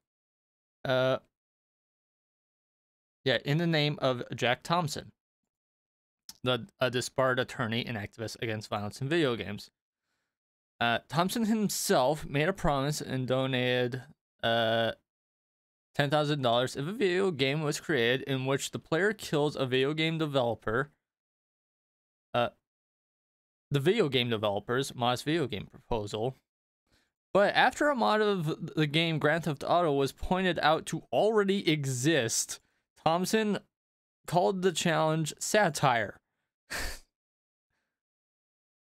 in the name of Jack Thompson, a disbarred attorney and activist against violence in video games. Thompson himself made a promise and donated $10,000 if a video game was created in which the player kills a video game developer. The video game developers' modest video game proposal. But after a mod of the game Grand Theft Auto was pointed out to already exist, Thompson called the challenge satire.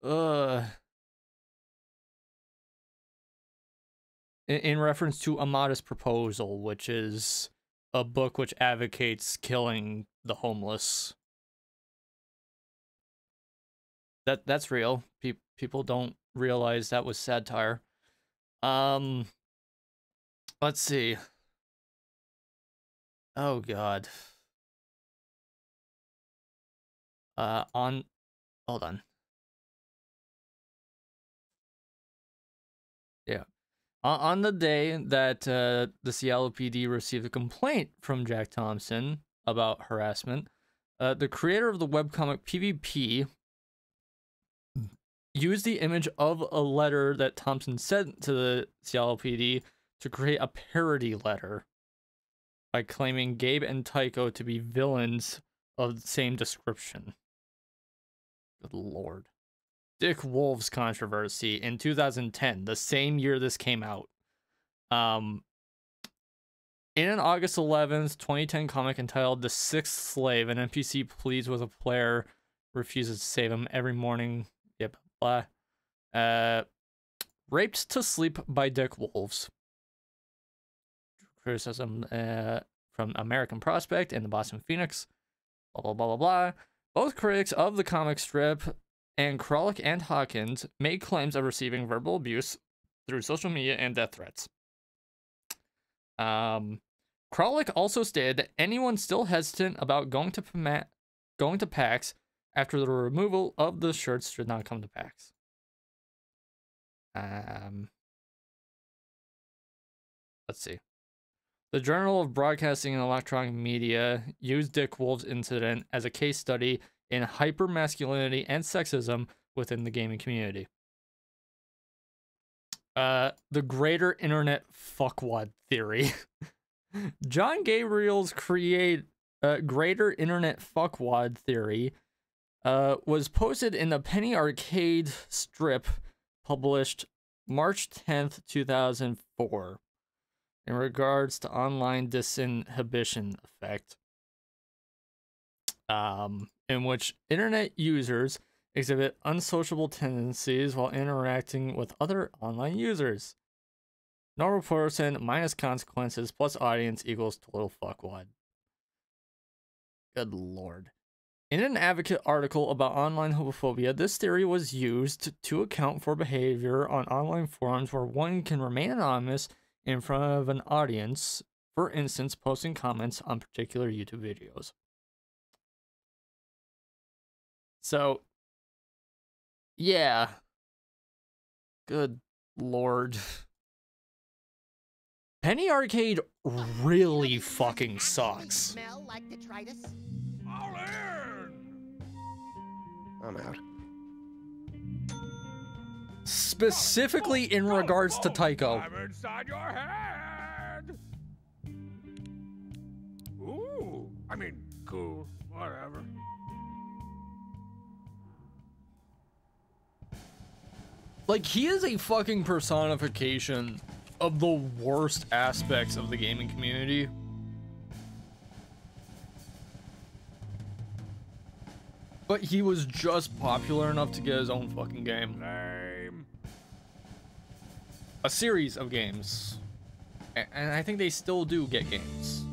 In reference to a modest proposal, which is a book which advocates killing the homeless. That's real. People don't realize that was satire. Let's see. Oh god. Hold on. Yeah. On the day that the Seattle PD received a complaint from Jack Thompson about harassment, the creator of the webcomic PvP used the image of a letter that Thompson sent to the Seattle PD to create a parody letter by claiming Gabe and Tycho to be villains of the same description. Good lord. Dick Wolf's controversy in 2010, the same year this came out. In an August 11th, 2010 comic entitled The Sixth Slave, an NPC pleads with a player, refuses to save him every morning. Yep, blah. Raped to Sleep by Dick Wolves. Criticism from American Prospect and the Boston Phoenix. Blah, blah, blah, blah, blah. Both critics of the comic strip and Kralik and Hawkins made claims of receiving verbal abuse through social media and death threats. Kralik also stated that anyone still hesitant about going to PAX after the removal of the shirts should not come to PAX. Let's see. The Journal of Broadcasting and Electronic Media used Dick Wolf's incident as a case study in hypermasculinity and sexism within the gaming community. The greater internet fuckwad theory. John Gabriel's greater internet fuckwad theory was posted in the Penny Arcade strip published March 10th, 2004. In regards to online disinhibition effect, in which internet users exhibit unsociable tendencies while interacting with other online users. Normal person minus consequences plus audience equals total fuckwad. Good lord. In an Advocate article about online homophobia, this theory was used to account for behavior on online forums where one can remain anonymous in front of an audience, for instance, posting comments on particular YouTube videos. So, yeah. Good lord. Penny Arcade really You know, fucking actually sucks. Smell like detritus? All in! I'm out. Specifically in Go, regards to go, Tycho. I'm inside your head! Ooh, I mean, cool, whatever. Like, he is a fucking personification of the worst aspects of the gaming community. But he was just popular enough to get his own fucking game. Lame. A series of games. And I think they still do get games.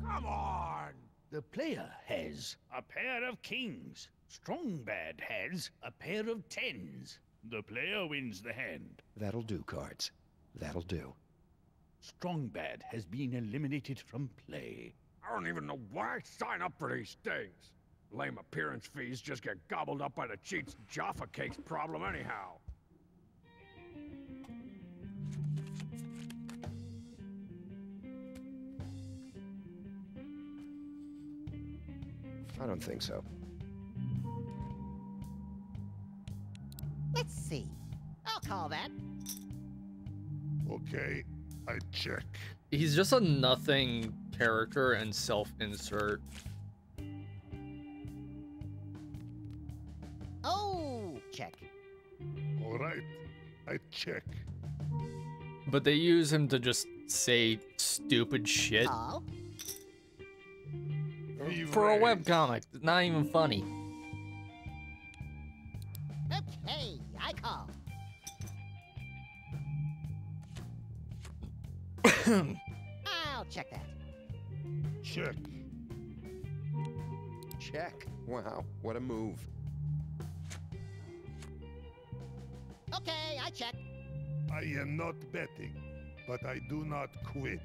Come on! The player has a pair of kings. Strongbad has a pair of tens. The player wins the hand. That'll do, cards. That'll do. Strongbad has been eliminated from play. I don't even know why I sign up for these things. Lame appearance fees just get gobbled up by the cheats Jaffa Cakes problem anyhow. I don't think so. Let's see. I'll call that. Okay, I check. He's just a nothing character and self-insert. Oh, check. All right, I check. But they use him to just say stupid shit. Call. For a Raise. webcomic, it's not even funny. Okay, I call. I'll check that. Check. Check. Wow, what a move. Okay, I check. I am not betting, but I do not quit.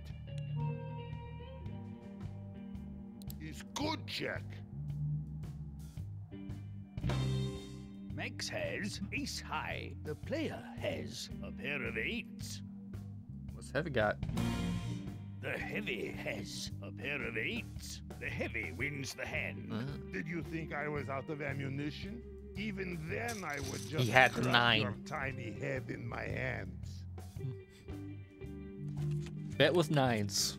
Is good check. Max has ace high. The player has a pair of eights. What's Heavy got? The heavy has a pair of eights. The heavy wins the hand. Did you think I was out of ammunition? Even then, I would just He had crush 9. your tiny head in my hands. Bet with 9s.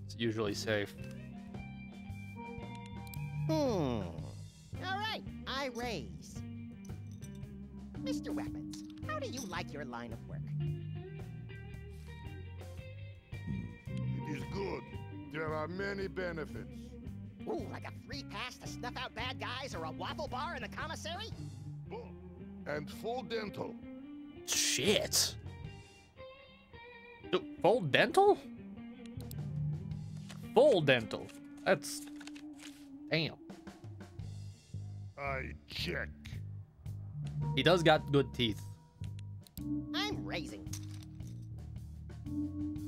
It's usually safe. All right, I raise. Mr. Weapons, how do you like your line of work? It is good. There are many benefits. Ooh, like a free pass to snuff out bad guys or a waffle bar in the commissary? And full dental. Shit. Full dental? Full dental. That's... Damn. I check. He does got good teeth. I'm raising.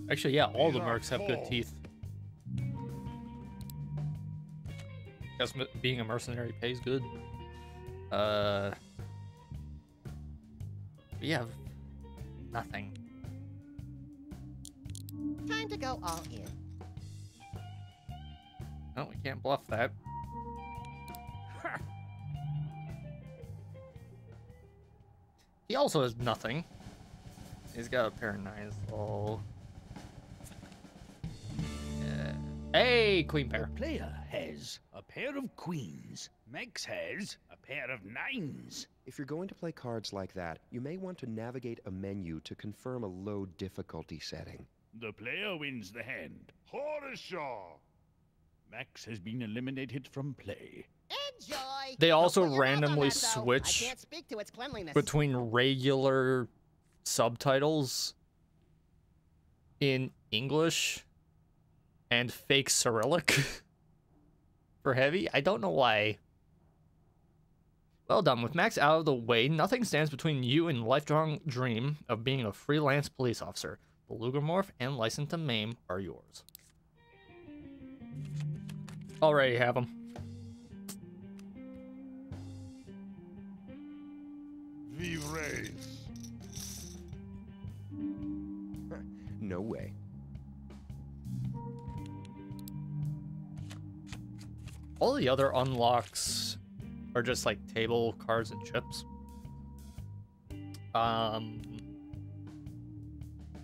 Actually, yeah, all the These are mercs have good full. teeth. Guess being a mercenary pays good. We have nothing. Time to go all in. No, we can't bluff that. He also has nothing. He's got a pair of 9s, so... Yeah. Hey, queen pair. The player has a pair of queens. Max has a pair of nines. If you're going to play cards like that, you may want to navigate a menu to confirm a low difficulty setting. The player wins the hand. Horseshaw. Max has been eliminated from play. Enjoy! They Don't also put your mouth on randomly that, though. switch I can't speak to its cleanliness. between regular subtitles in English and fake Cyrillic for Heavy. I don't know why. Well done. With Max out of the way, nothing stands between you and the lifelong dream of being a freelance police officer. The Lugermorph and License to Maim are yours. Already have them. We raise. No way. All the other unlocks are just like table, cards, and chips. And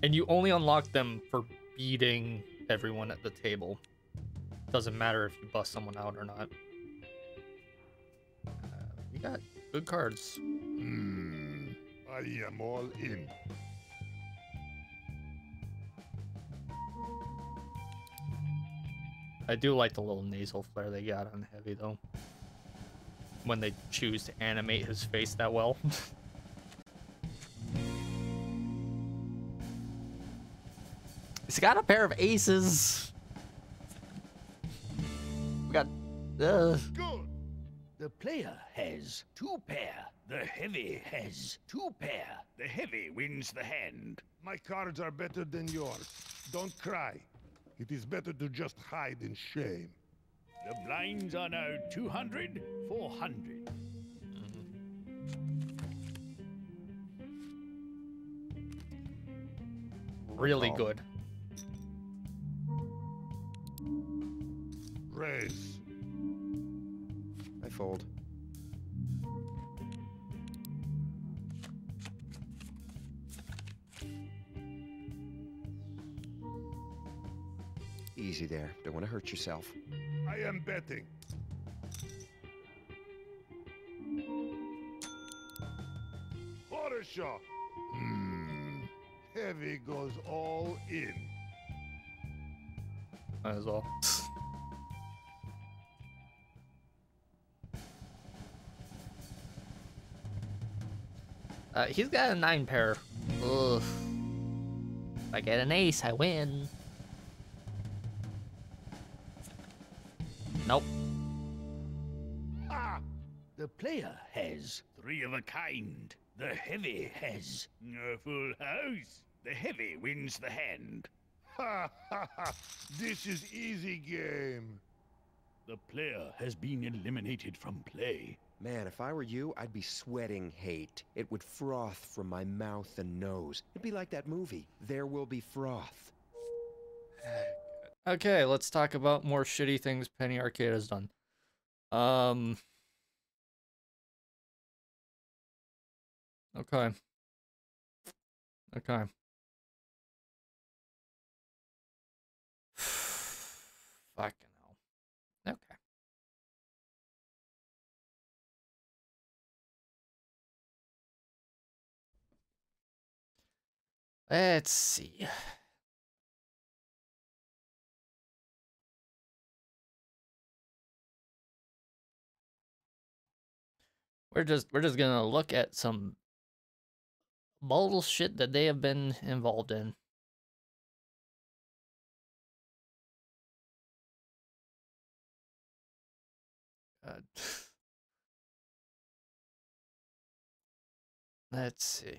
you only unlock them for beating everyone at the table. Doesn't matter if you bust someone out or not. We got good cards. I am all in. I do like the little nasal flare they got on Heavy, though. When they choose to animate his face that well. He's got a pair of aces. We got... Good. The player has 2 pair. The heavy has 2 pair. The heavy wins the hand. My cards are better than yours. Don't cry. It is better to just hide in shame. The blinds are now 200, 400. Really good. Raise. I fold. Easy there. Don't want to hurt yourself. I am betting. Quarter shot. Heavy goes all in. Might as well. He's got a 9 pair. Ugh. If I get an ace, I win. Nope. Ah! The player has 3 of a kind. The heavy has a full house. The heavy wins the hand. Ha ha ha! This is easy game. The player has been eliminated from play. Man, if I were you, I'd be sweating hate. It would froth from my mouth and nose. It'd be like that movie, There Will Be Froth. Okay, let's talk about more shitty things Penny Arcade has done. Okay. Okay. Fucking hell. Okay. Let's see. We're just gonna look at some bullshit that they have been involved in. God. Let's see.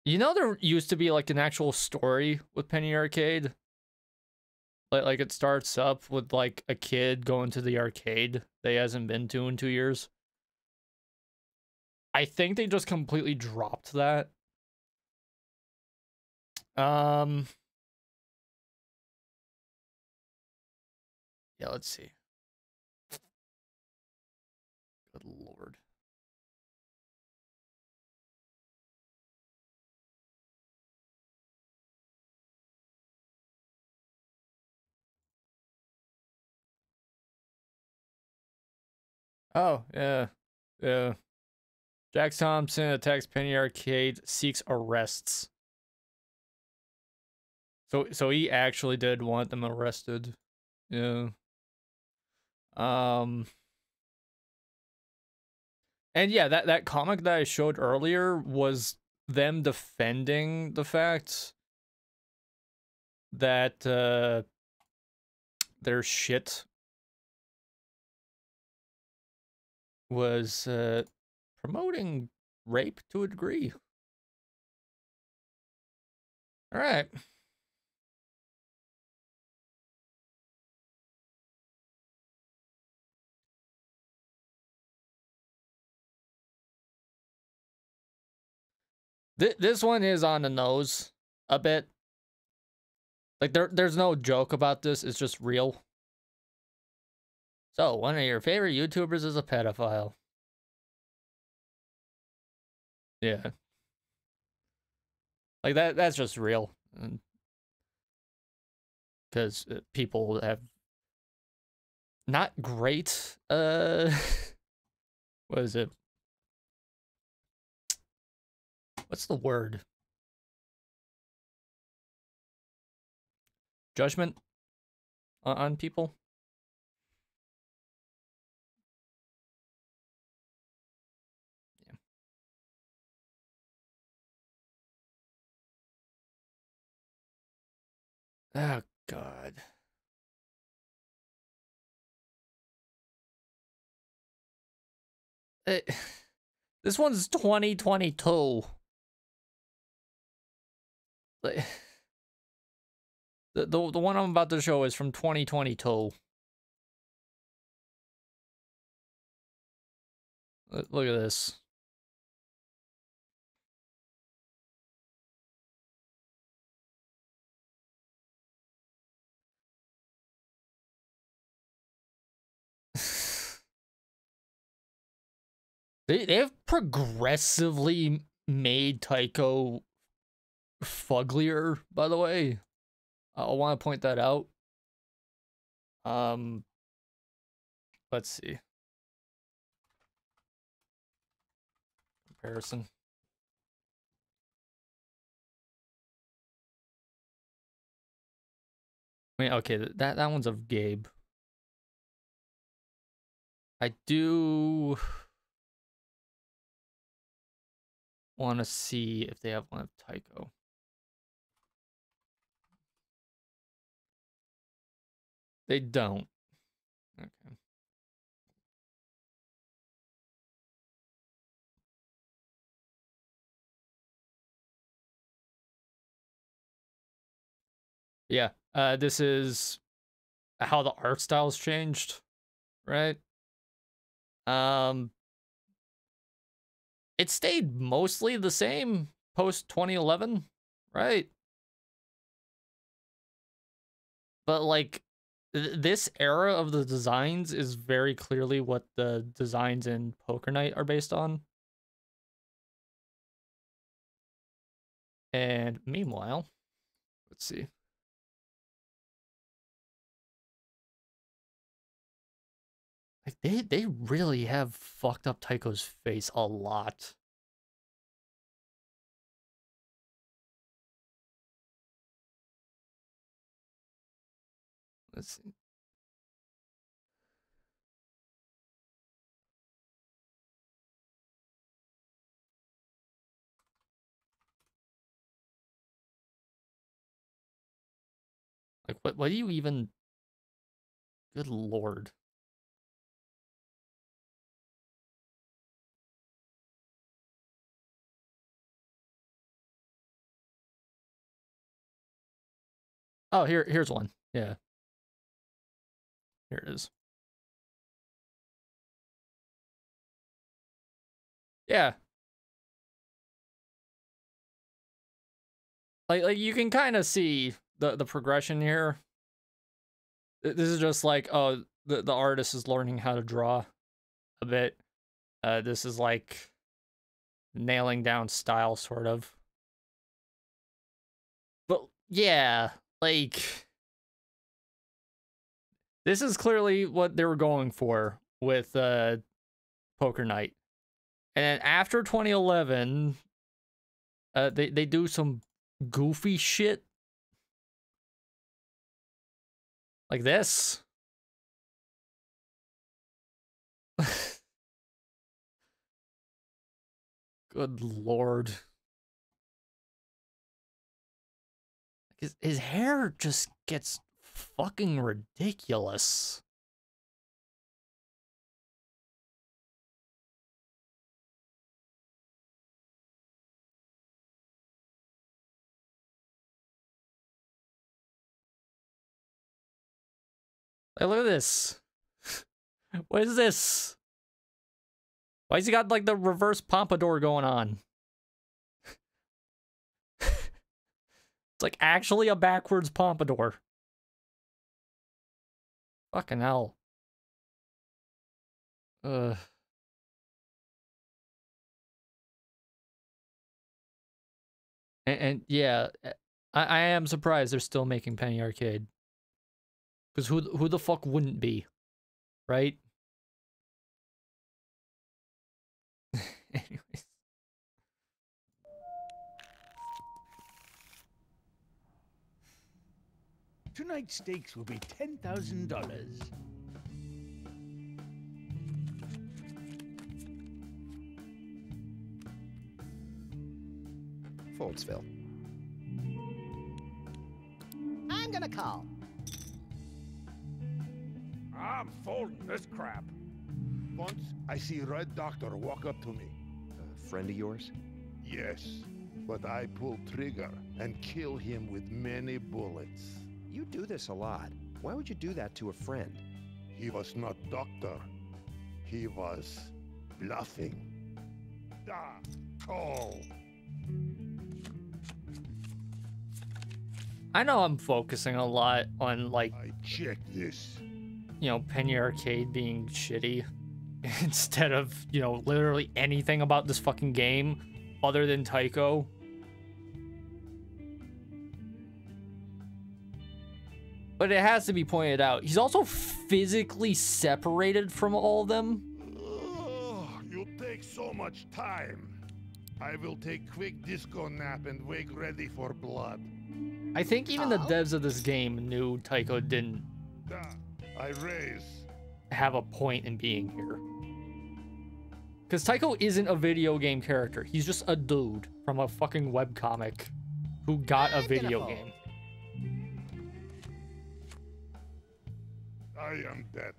You know, there used to be like an actual story with Penny Arcade. Like it starts up with like a kid going to the arcade that he hasn't been to in 2 years. I think they just completely dropped that. Yeah, let's see. Good lord. Oh, yeah. Yeah. Jax Thompson attacks Penny Arcade, seeks arrests. So he actually did want them arrested. Yeah. And yeah, that comic that I showed earlier was them defending the fact that their shit was promoting rape to a degree. All right. This one is on the nose a bit. Like there's no joke about this. It's just real. So one of your favorite YouTubers is a pedophile. Yeah. Like that's just real. Because people have not great what is it? What's the word? Judgment on people? Yeah. Oh God. This one's 2022. The one I'm about to show is from 2022. Look at this. They've progressively made Tycho fugglier, by the way. I want to point that out. Let's see. Comparison. I mean, okay, that one's of Gabe. I do want to see if they have one of Tycho. They don't. Okay. Yeah, this is how the art style's changed, right? It stayed mostly the same post 2011, right? But like this era of the designs is very clearly what the designs in Poker Night are based on. And meanwhile, let's see. Like they really have fucked up Tycho's face a lot. Let's see. Like what do you even? Good Lord. Oh, here's one. Yeah. Here it is. Yeah. Like you can kind of see the progression here. This is just like, oh, the artist is learning how to draw a bit. This is like nailing down style, sort of. But yeah, like this is clearly what they were going for with Poker Night. And then after 2011, they do some goofy shit like this. Good Lord. His hair just gets fucking ridiculous. Hey, look at this. What is this? Why's he got like the reverse pompadour going on? It's like actually a backwards pompadour. Fucking hell. Ugh. And yeah, I am surprised they're still making Penny Arcade. Because who the fuck wouldn't be? Right? Anyways. Tonight's stakes will be $10,000. Foldsville. I'm gonna call. I'm folding this crap. Once I see Red Doctor walk up to me. A friend of yours? Yes, but I pull trigger and kill him with many bullets. You do this a lot. Why would you do that to a friend? He was not doctor. He was bluffing. Ah, call. I know I'm focusing a lot on, like, I check this. you know, Penny Arcade being shitty instead of, you know, literally anything about this fucking game other than Tycho. But it has to be pointed out, he's also physically separated from all of them. You take so much time. I will take quick disco nap and wake ready for blood. I think even the devs of this game knew Tycho didn't I raise. have a point in being here. Because Tycho isn't a video game character. He's just a dude from a fucking webcomic who got a video game. I am dead.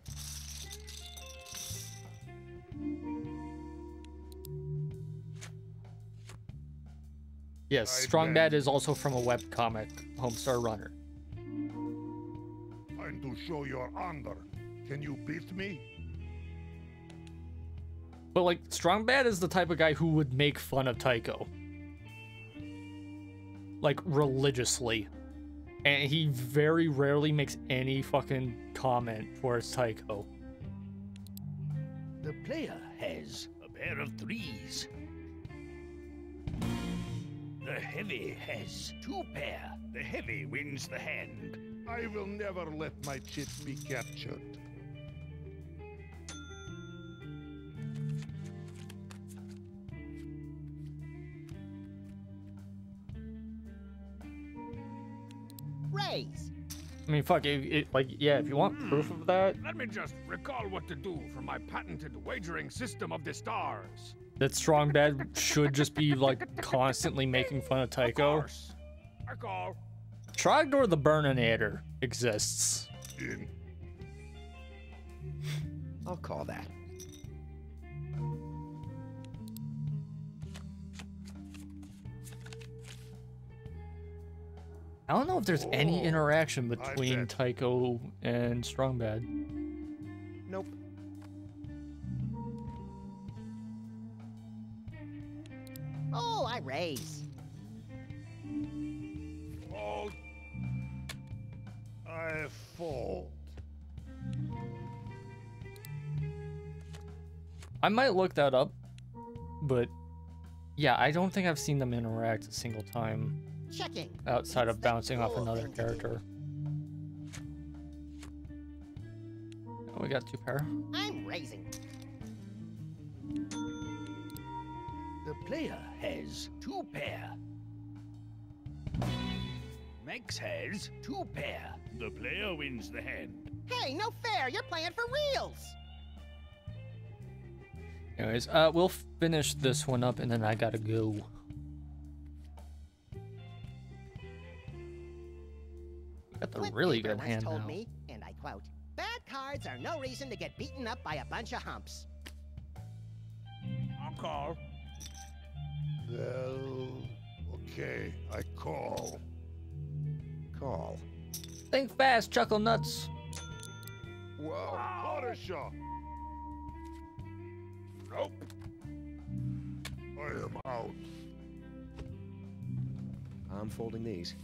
Yes, Strong Bad is also from a webcomic, Homestar Runner. Time to show your honor. Can you beat me? But like, Strong Bad is the type of guy who would make fun of Tycho. Like, religiously. And he very rarely makes any fucking comment towards Tycho. The player has a pair of threes. The heavy has two pair. The heavy wins the hand. I will never let my chips be captured. Raise. I mean, fuck, like, yeah, if you want proof of that, Let me just recall what to do for my patented wagering system of the stars. that Strong Bad should just be, like, constantly making fun of Of Tycho. course. I call. Trogdor the Burninator exists. In. I'll call that. I don't know if there's any Oh, interaction between bet. Tycho and Strong Bad. Nope. Oh, I raise. Fold. I fold. I might look that up, but yeah, I don't think I've seen them interact a single time Checking. outside It's of the bouncing off cool another thing to do. character. Oh, we got two pair. I'm raising. The player has two pair. Max has two pair. The player wins the hand. Hey, no fair. You're playing for reals. Anyways, we'll finish this one up and then I gotta go. Got the Flip really Paper good once hand told now. me, and I quote, "Bad cards are no reason to get beaten up by a bunch of humps." I'll call. Well, okay, I call. Call. Think fast, Chuckle Nuts. Whoa. Water shot. Nope. I am out. I'm folding these.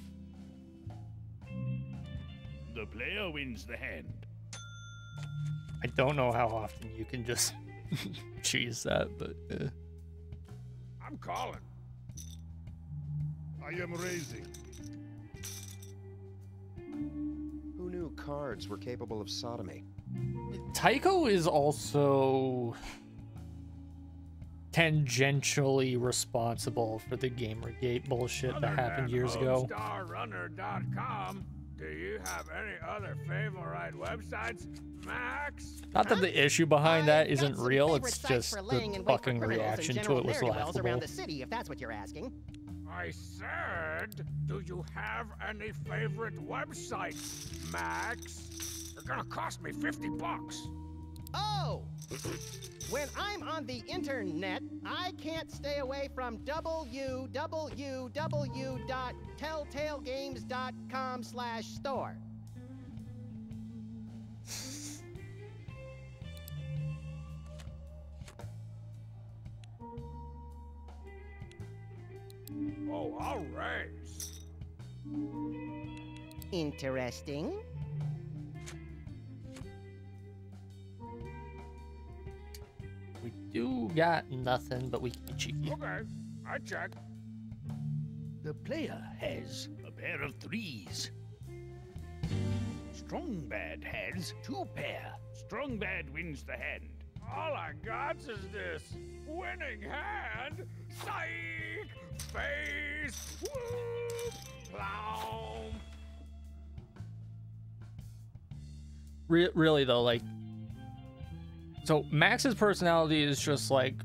The player wins the hand. I don't know how often you can just cheese that, but I'm calling. I am raising. Who knew cards were capable of sodomy? Tycho is also tangentially responsible for the Gamergate bullshit that happened years ago. StarRunner.com. Do you have any other favorite websites, Max? Not that the issue behind that I've isn't got some real, favorite it's sites just for laying the in wait for fucking criminals and reaction to general it was ne'er-do-wells around laughable. the city, if that's what you're asking. I said, do you have any favorite websites, Max? They're gonna cost me $50. Oh! When I'm on the internet, I can't stay away from www.telltalegames.com/store. Oh, all right. Interesting. We do got nothing, but we can be cheeky. Okay, I check. The player has a pair of threes. Strong Bad has 2 pair. Strong Bad wins the hand. All I got is this winning hand. Psych! Face! Whoop! Plow! Really though, like, so Max's personality is just like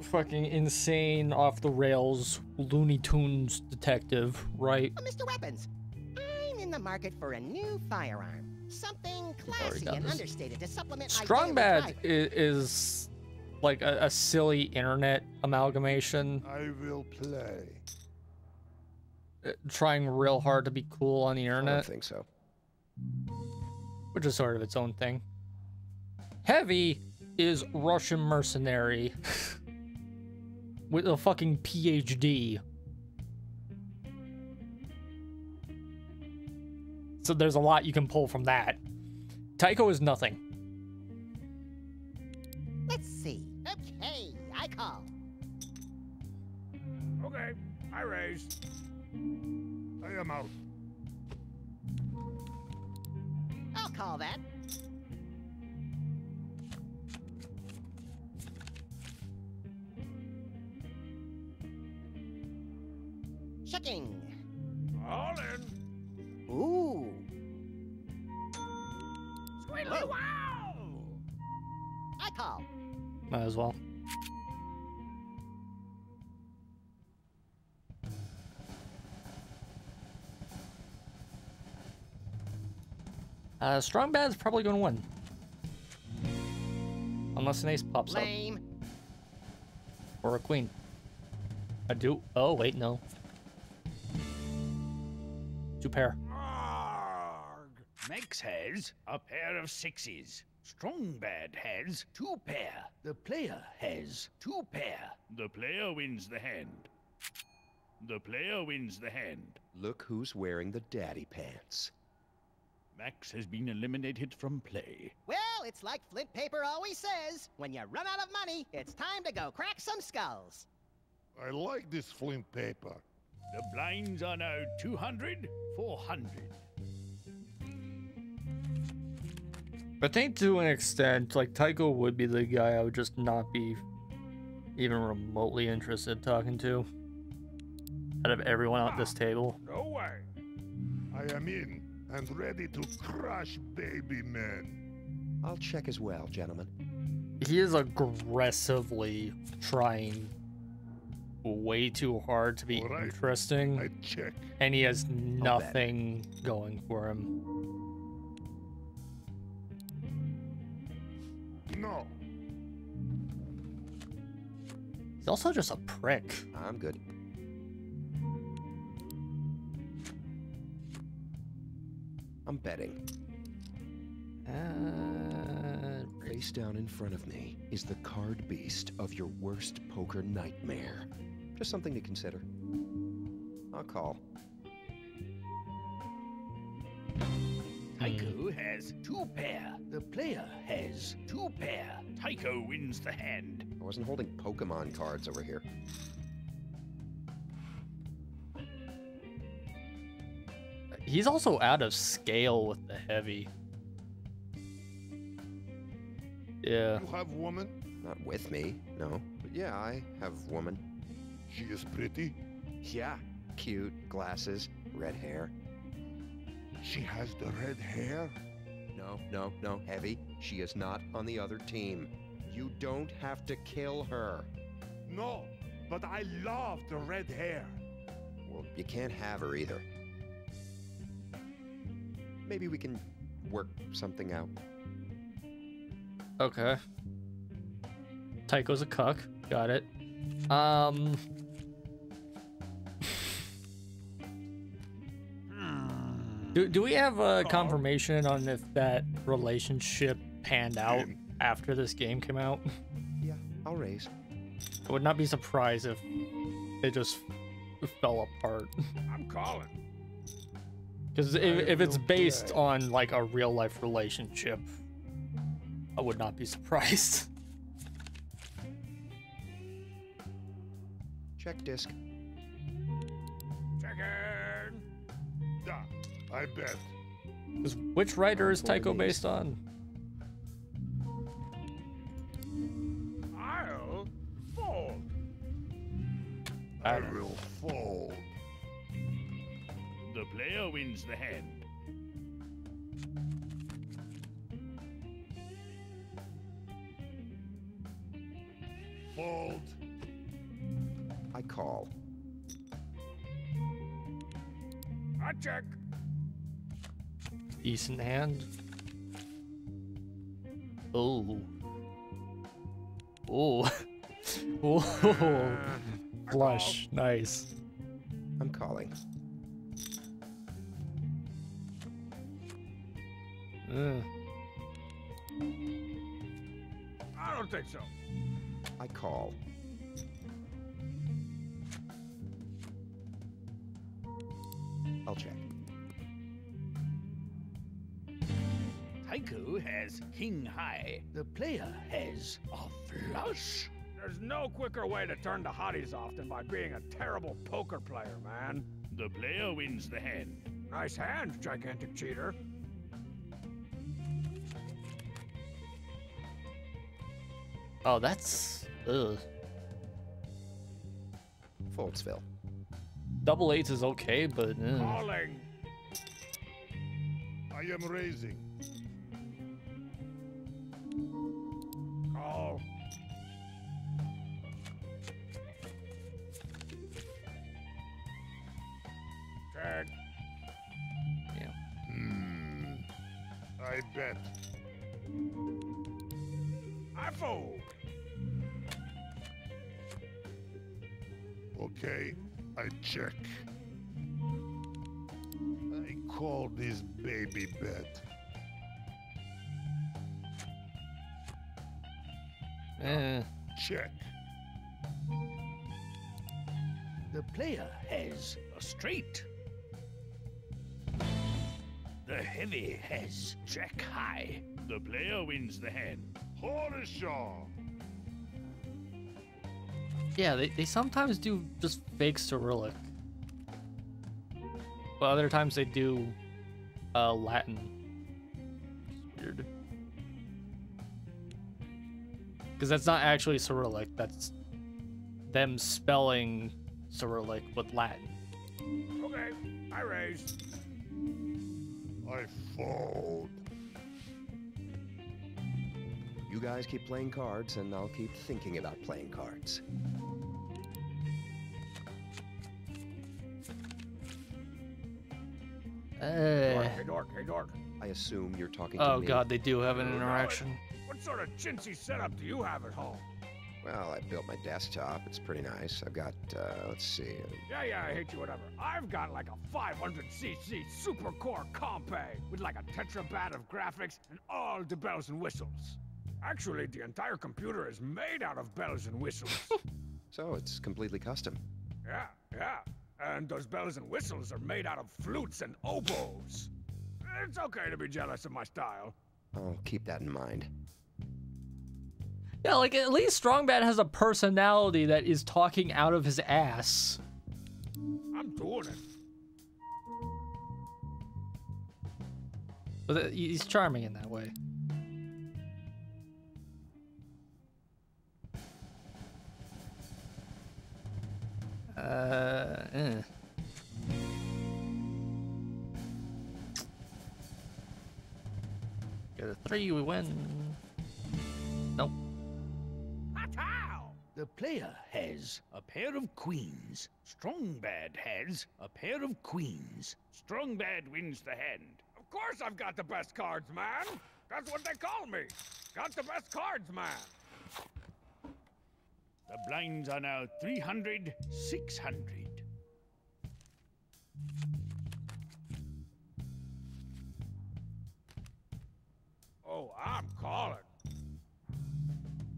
fucking insane, off the rails, Looney Tunes detective, right? Mr. Weapons, I'm in the market for a new firearm. Something classy done and this. understated to supplement my Strong daily Bad drive. is like a silly internet amalgamation, I will play. trying real hard to be cool on the I don't internet, think so. which is sort of its own thing. Heavy is Russian mercenary with a fucking PhD. So there's a lot you can pull from that. Tycho is nothing. Let's see. Okay, I call. Okay, I raise. I am out. I'll call that. Checking. All in. Ooh. Squealy wow! I call. Might as well. Strong Bad's probably going to win. Unless an ace pops up. Lame. Or a queen. I do. Oh, wait, no. 2 pair. Arg! Max has a pair of 6s. Strong Bad has 2 pair. The player has 2 pair. The player wins the hand. The player wins the hand. Look who's wearing the daddy pants. Max has been eliminated from play. Well, it's like Flint Paper always says. When you run out of money, it's time to go crack some skulls. I like this flint paper. The blinds are now 200, 400. I think to an extent, like, Tycho would be the guy I would just not be even remotely interested in talking to. Out of everyone at this table. No way. I am in and ready to crush baby men. I'll check as well, gentlemen. He is aggressively trying way too hard to be All right. interesting, I check. and he has nothing going for him. No. He's also just a prick. I'm good. I'm betting. Face down in front of me is the card beast of your worst poker nightmare. Just something to consider. I'll call. Tycho has 2 pair. The player has 2 pair. Tycho wins the hand. I wasn't holding Pokemon cards over here. He's also out of scale with the heavy. Yeah. You have woman? Not with me, no. But yeah, I have woman. She is pretty. Yeah, cute, glasses, red hair. She has the red hair? No, Heavy. She is not on the other team. You don't have to kill her. No, but I love the red hair. Well, you can't have her either. Maybe we can work something out. Okay. Tycho's a cuck. Got it. Do we have a confirmation on if that relationship panned out after this game came out? Yeah, I'll raise. I would not be surprised if it just fell apart. I'm calling. Because if it's based on like a real life relationship, I would not be surprised. Check disc. Checking. Da, I bet. 'Cause which writer is Tycho based on? I'll fold. I will fold. The player wins the hand. Fold. I call. I check. Decent hand. Oh. Oh. Oh. Flush. Nice. I'm calling. I don't think so. I call. I'll check. Tycho has king high. The player has a flush. There's no quicker way to turn the hotties off than by being a terrible poker player, man. The player wins the hand. Nice hand, gigantic cheater. Oh, that's... Ugh. Foldsville. Double eights is okay, but... Calling. I am raising. Call. Check. Yeah. I bet. I fold. Okay, I check. I call this baby bet. Check. The player has a straight. The heavy has jack high. The player wins the hand. Horseshaw. Yeah, they sometimes do just fake Cyrillic. But other times they do Latin. It's weird. Because that's not actually Cyrillic, that's them spelling Cyrillic with Latin. Okay, I raise. I fold. You guys keep playing cards, and I'll keep thinking about playing cards. Hey, dork, hey, dork. I assume you're talking to Oh me. god, they do have an interaction. What sort of chintzy setup do you have at home? Well, I built my desktop. It's pretty nice. I've got, let's see. Yeah, I hate you, whatever. I've got like a 500cc super core comp with like a tetrabat of graphics and all the bells and whistles. Actually, the entire computer is made out of bells and whistles. So it's completely custom. Yeah. And those bells and whistles are made out of flutes and oboes. It's okay to be jealous of my style. I'll keep that in mind. Yeah, like at least Strongbad has a personality that is talking out of his ass. I'm doing it. But he's charming in that way. Get a 3, we win. Nope. The player has a pair of queens. Strongbad has a pair of queens. Strongbad wins the hand. Of course I've got the best cards, man. That's what they call me. Got the best cards, man. The blinds are now 300, 600. Oh, I'm calling.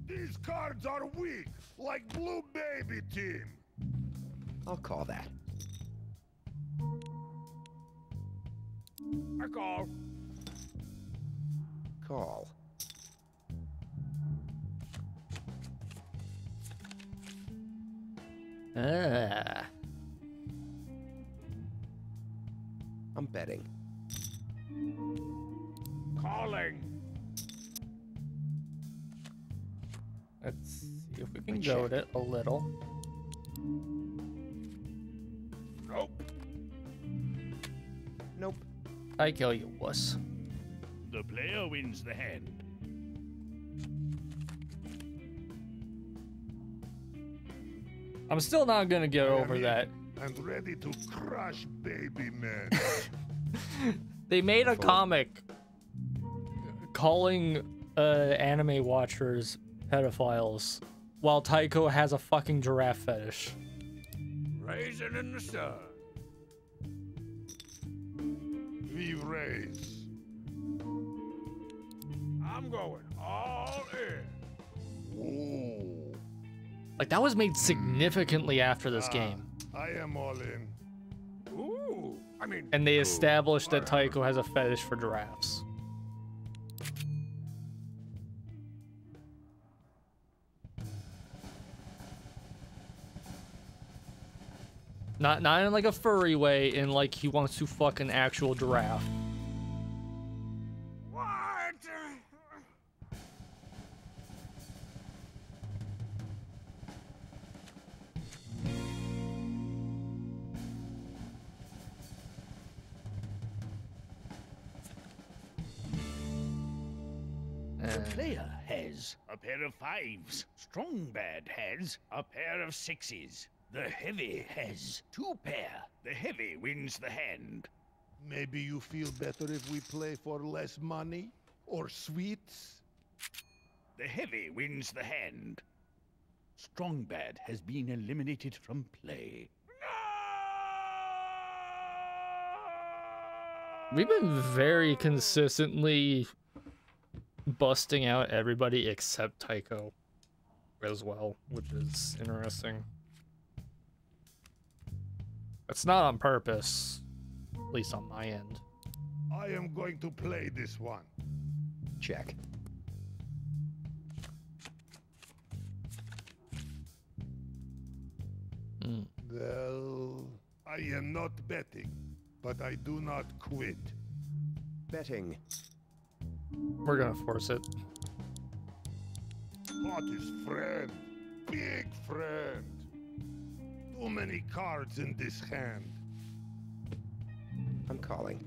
These cards are weak, like Blue Baby Team. I'll call that. I call. Call. I'm betting. Calling. Let's see if we can goad it a little. Nope. Nope. I kill you, wuss. The player wins the hand. I'm still not gonna get over that. I'm ready to crush Baby Man. They made a comic calling anime watchers pedophiles while Tycho has a fucking giraffe fetish. Raisin in the sun. We raise. I'm going all in. Ooh. Like, that was made significantly after this game. I am all in. Ooh. I mean. And they ooh, established that whatever. Tycho has a fetish for giraffes. Not in like a furry way, in like he wants to fuck an actual giraffe. What? The player has a pair of 5s. Strongbad has a pair of 6s. The heavy has 2 pair. The heavy wins the hand. Maybe you feel better if we play for less money? Or sweets? The heavy wins the hand. Strongbad has been eliminated from play. We've been very consistently busting out everybody except Tycho as well, which is interesting. It's not on purpose, at least on my end. I am going to play this one. Check. Well, I am not betting, but I do not quit. Betting. We're gonna force it. Hottest friend. Big friend. Too many cards in this hand. I'm calling.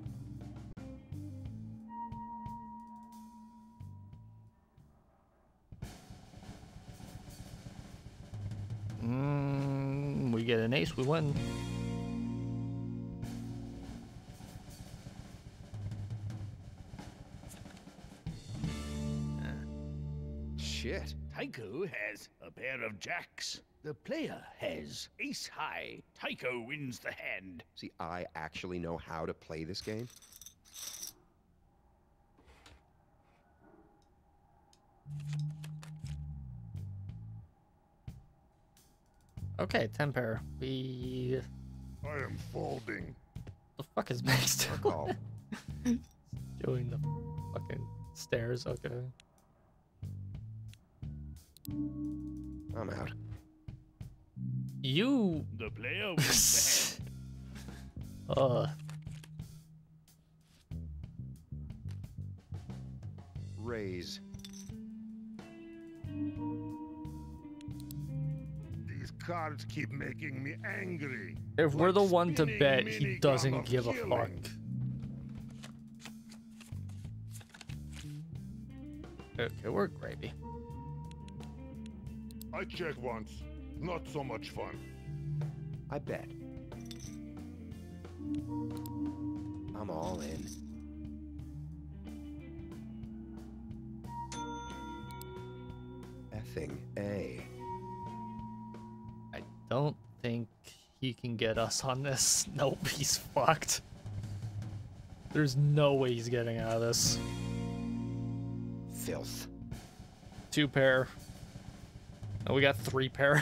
We get an ace, we win. Shit. Tycho has a pair of jacks. The player has ace high. Tycho wins the hand. See, I actually know how to play this game. Okay, 10 pair. We... I am folding. The fuck is Max Our doing? call. Doing the fucking stairs. Okay. I'm out. You. The player wins the hand. Raise. These cards keep making me angry. If we're Like the one to spinning bet, he minigun doesn't of give a killing. fuck. Okay, we're gravy. I check once. Not so much fun. I bet. I'm all in. Effing A. I don't think he can get us on this. Nope, he's fucked. There's no way he's getting out of this. Filth. 2 pair. Oh, we got 3 pair.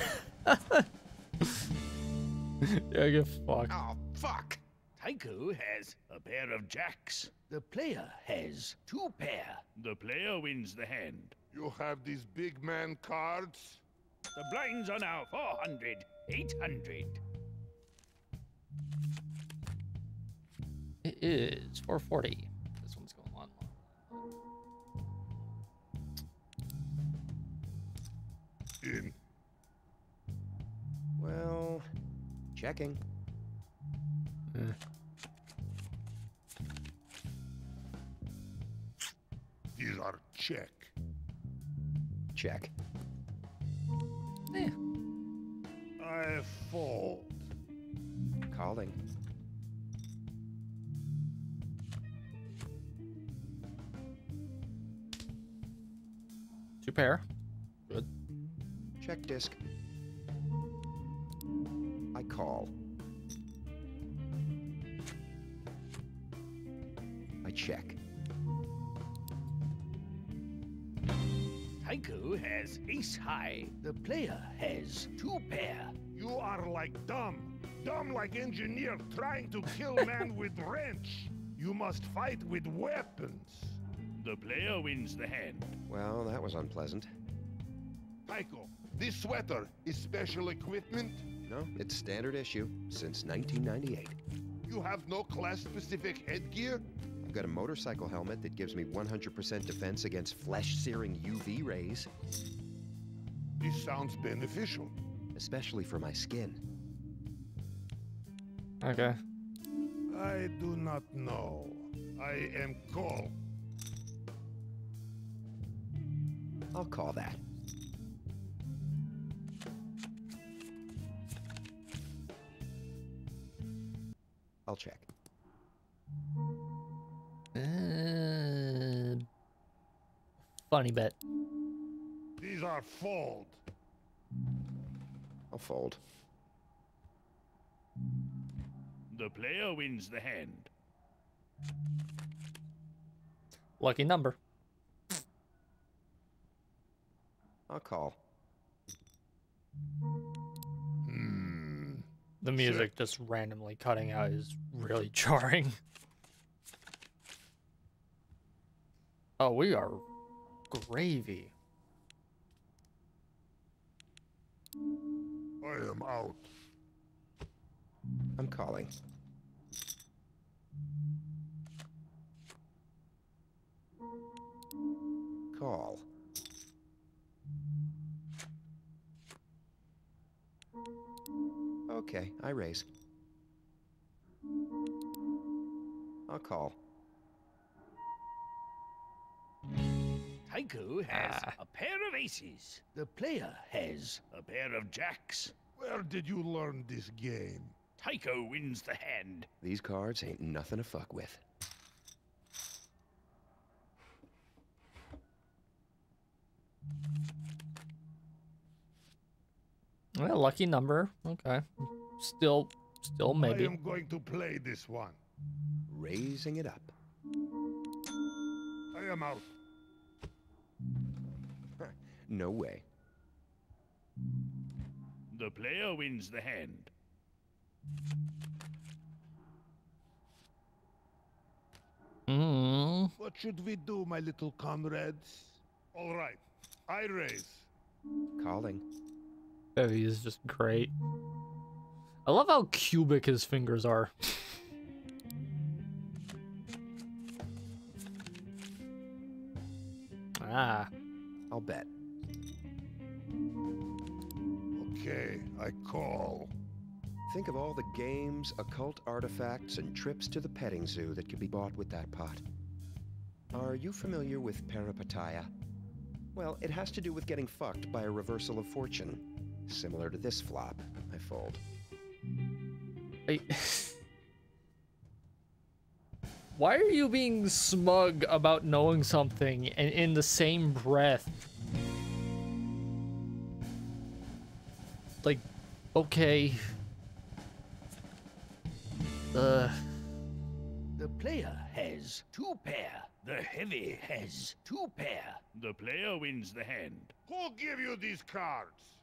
Yeah, get fucked. Oh, fuck! Tycho has a pair of jacks. The player has 2 pair. The player wins the hand. You have these big man cards? The blinds are now 400, 800. It is 440. This one's going on. In. Well, checking. These are check. Check. Yeah. I fold. Calling. Two pair. Good. Check disc. I call. I check. Tycho has ace high. The player has 2 pair. You are like dumb. Dumb like engineer trying to kill man with wrench. You must fight with weapons. The player wins the hand. Well, that was unpleasant. Tycho, this sweater is special equipment? No, it's standard issue since 1998. You have no class-specific headgear? I've got a motorcycle helmet that gives me 100% defense against flesh-searing UV rays, This sounds beneficial. especially for my skin. Okay. I do not know. I am call. I'll call that. I'll check. Funny bet. These are fold. I'll fold. The player wins the hand. Lucky number. I'll call. The music just randomly cutting out is really jarring. Oh, we are gravy. I am out. I'm calling. Call. Okay, I raise. I'll call. Tycho has a pair of aces. The player has a pair of jacks. Where did you learn this game? Tycho wins the hand. These cards ain't nothing to fuck with. Well, lucky number. Okay. Still maybe. I am going to play this one. Raising it up. I am out. No way. The player wins the hand. What should we do, my little comrades? All right, I raise. Calling. Heavy is just great. I love how cubic his fingers are. Ah. I'll bet. Okay, I call. Think of all the games, occult artifacts, and trips to the petting zoo that could be bought with that pot. Are you familiar with peripatia? Well, it has to do with getting fucked by a reversal of fortune. Similar to this flop. I fold. Wait. Why are you being smug about knowing something and in the same breath? Like, okay. The player has 2 pair. The heavy has 2 pair. The player wins the hand. Who give you these cards?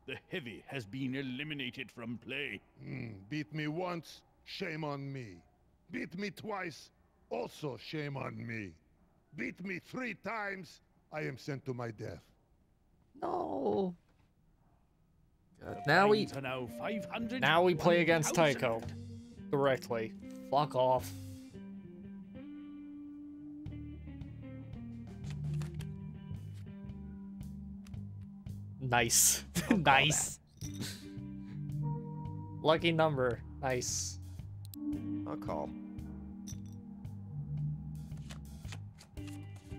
The heavy has been eliminated from play. Beat me once, shame on me. Beat me twice, also shame on me. Beat me 3 times, I am sent to my death. No. The Now we blinds are now 500. now we play against 1000. Tycho directly. Fuck off. Nice. Nice. Lucky number. Nice. I'll call.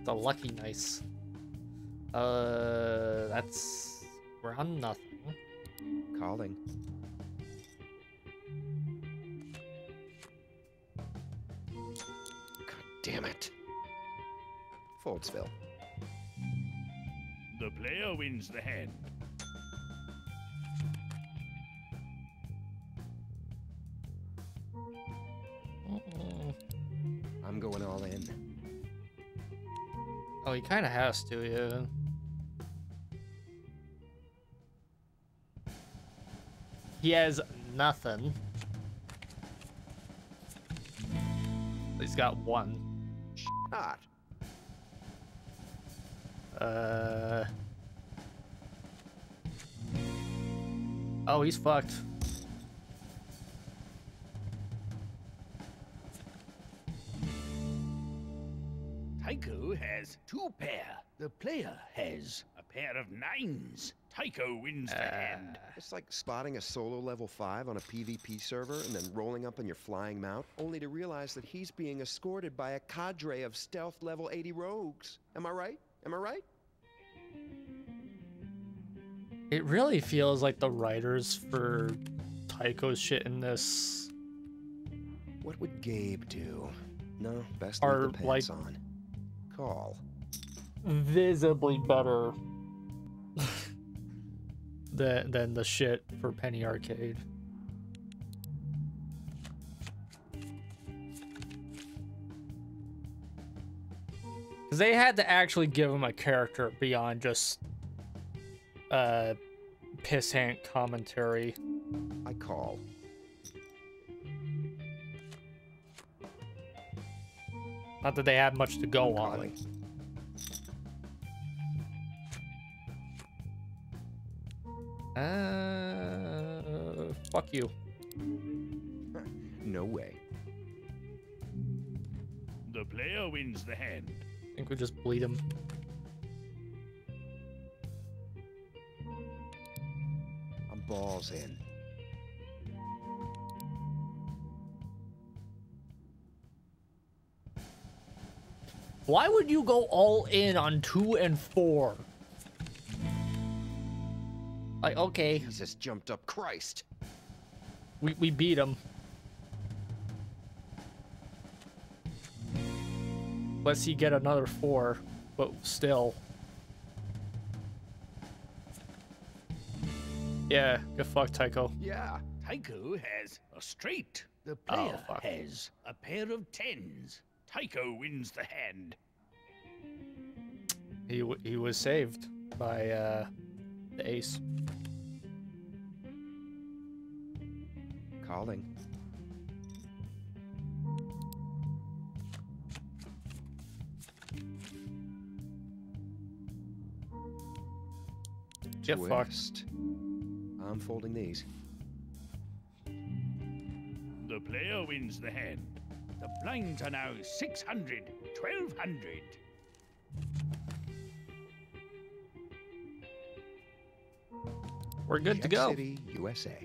The lucky nice. That's we're on nothing. Calling. God damn it. Foldsville. The player wins the hand. I'm going all in. Oh, he kind of has to, yeah. He has nothing. He's got 1. Shot. Oh, he's fucked. Tycho has 2 pair. The player has a pair of 9s. Tycho wins the hand. It's like spotting a solo level 5 on a PvP server and then rolling up on your flying mount, only to realize that he's being escorted by a cadre of stealth level 80 rogues. Am I right? Am I right? It really feels like the writers for Tycho's shit in this What would Gabe do? No, best Are, leave the pants like- on. Call. visibly better than the shit for Penny Arcade. Because they had to actually give him a character beyond just pissant commentary. I call. Not that they had much to go on. Calling. Fuck you. No way. The player wins the hand. I think we just bleed him. I'm balls in. Why would you go all in on 2 and 4? Like, okay, Jesus jumped up Christ. we beat him. Let's see, get another 4, but still. Yeah, get fucked, Tycho. Yeah. Tycho has a straight. The player fuck. has a pair of 10s. Tycho wins the hand. He was saved by the ace. Calling. Get fucked. Twist. I'm folding these. The player wins the hand. The blinds are now 600, 1200. We're good to Check go. City, USA.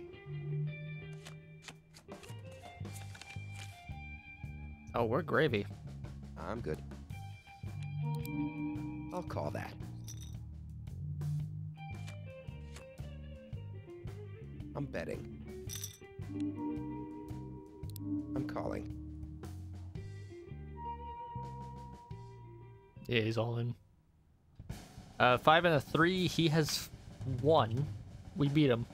Oh, we're gravy. I'm good. I'll call that. I'm betting. I'm calling. Yeah, he's all in. 5 and a 3. He has 1. We beat him.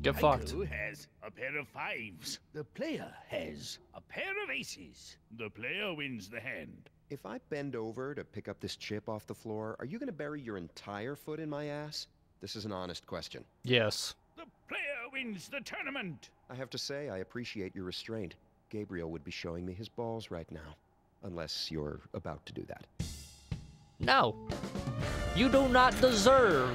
Get fucked. Tycho has a pair of 5s. The player has a pair of aces. The player wins the hand. If I bend over to pick up this chip off the floor, are you going to bury your entire foot in my ass? This is an honest question. Yes. The player wins the tournament. I have to say, I appreciate your restraint. Gabriel would be showing me his balls right now. Unless you're about to do that. No. You do not deserve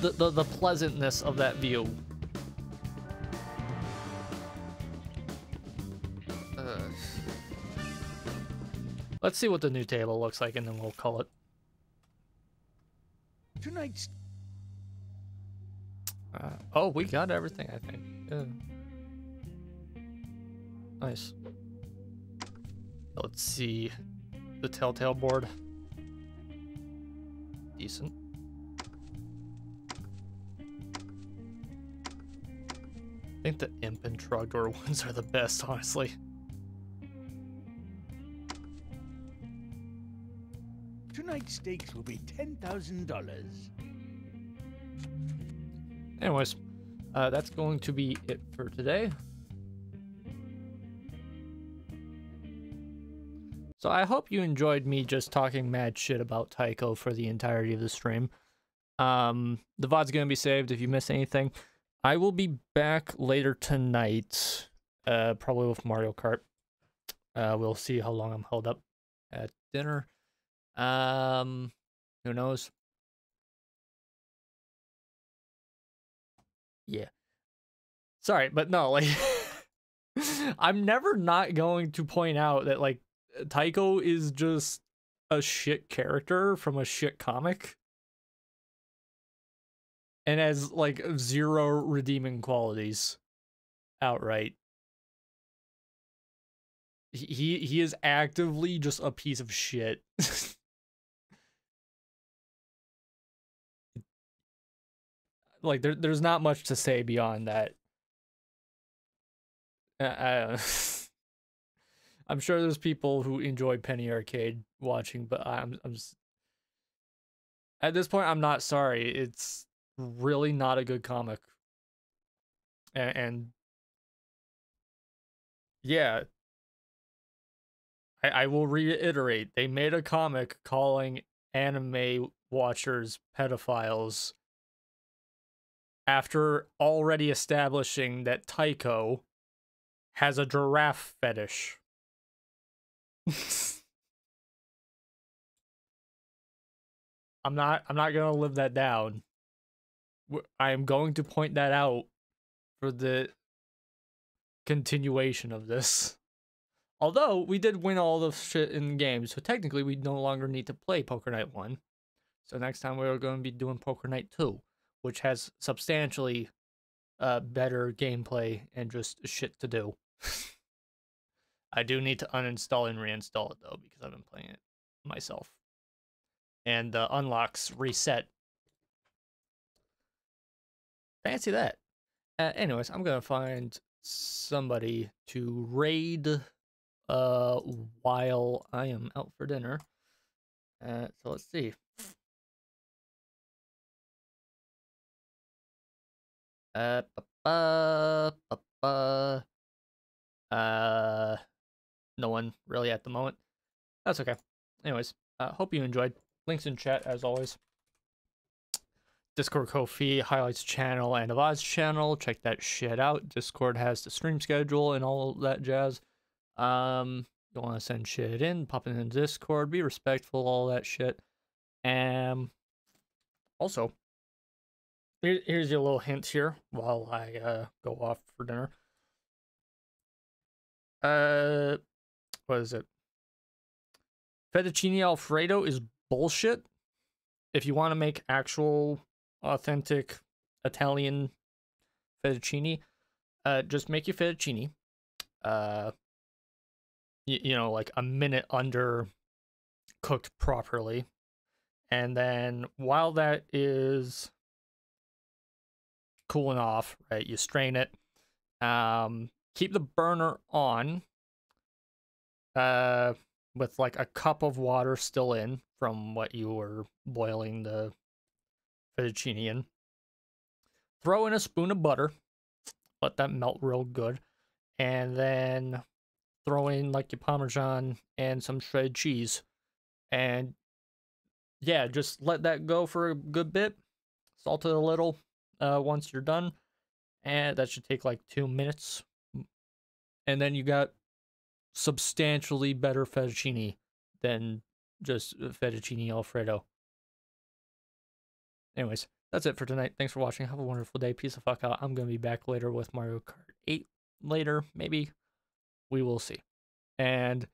the pleasantness of that view. Let's see what the new table looks like, and then we'll call it. Tonight's Oh, we got everything, I think. Yeah. Nice. Let's see. The Telltale board. Decent. I think the Imp and Trogdor ones are the best, honestly. tonight's stakes will be $10,000. Anyways, that's going to be it for today. So I hope you enjoyed me just talking mad shit about Tycho for the entirety of the stream. The VOD's gonna be saved if you miss anything. I will be back later tonight, probably with Mario Kart. We'll see how long I'm held up at dinner. Who knows? Yeah. Sorry, but no, like, I'm never not going to point out that, like, Tycho is just a shit character from a shit comic. And has, like, 0 redeeming qualities. Outright. He is actively just a piece of shit. Like, there's not much to say beyond that. I'm sure there's people who enjoy Penny Arcade watching, but I'm just... At this point, I'm not sorry. It's really not a good comic. And yeah. I will reiterate, they made a comic calling anime watchers pedophiles after already establishing that Tycho has a giraffe fetish. I'm not gonna live that down. I am going to point that out for the continuation of this. Although, we did win all the shit in the game, so technically we no longer need to play Poker Night 1. So next time we're going to be doing Poker Night 2, which has substantially better gameplay and just shit to do. I do need to uninstall and reinstall it, though, because I've been playing it myself. And the unlocks reset. Fancy that. Anyways, I'm going to find somebody to raid while I am out for dinner. So let's see. No one really at the moment. That's okay. Anyways, hope you enjoyed. Links in chat as always. Discord Ko-fi, highlights channel, and a VOD's channel. Check that shit out. Discord has the stream schedule and all that jazz. You want to send shit in, pop it in Discord, be respectful, all that shit. Also, here's your little hint here while I go off for dinner. What is it? Fettuccine Alfredo is bullshit. If you want to make actual, authentic Italian fettuccine, just make your fettuccine. You know, like a minute under cooked properly. And then while that is cooling off, right, you strain it. Keep the burner on. With like a cup of water still in from what you were boiling the fettuccine in. Throw in a spoon of butter. Let that melt real good. And then throw in like your Parmesan and some shredded cheese. And yeah, just let that go for a good bit. Salt it a little once you're done. And that should take like 2 minutes. And then you got substantially better fettuccine than just fettuccine Alfredo. Anyways, that's it for tonight. Thanks for watching. Have a wonderful day. Peace the fuck out. I'm going to be back later with Mario Kart 8 later. Maybe. We will see. And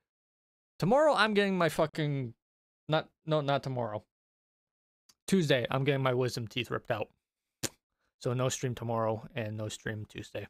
tomorrow I'm getting my fucking... Not tomorrow. Tuesday, I'm getting my wisdom teeth ripped out. So no stream tomorrow and no stream Tuesday.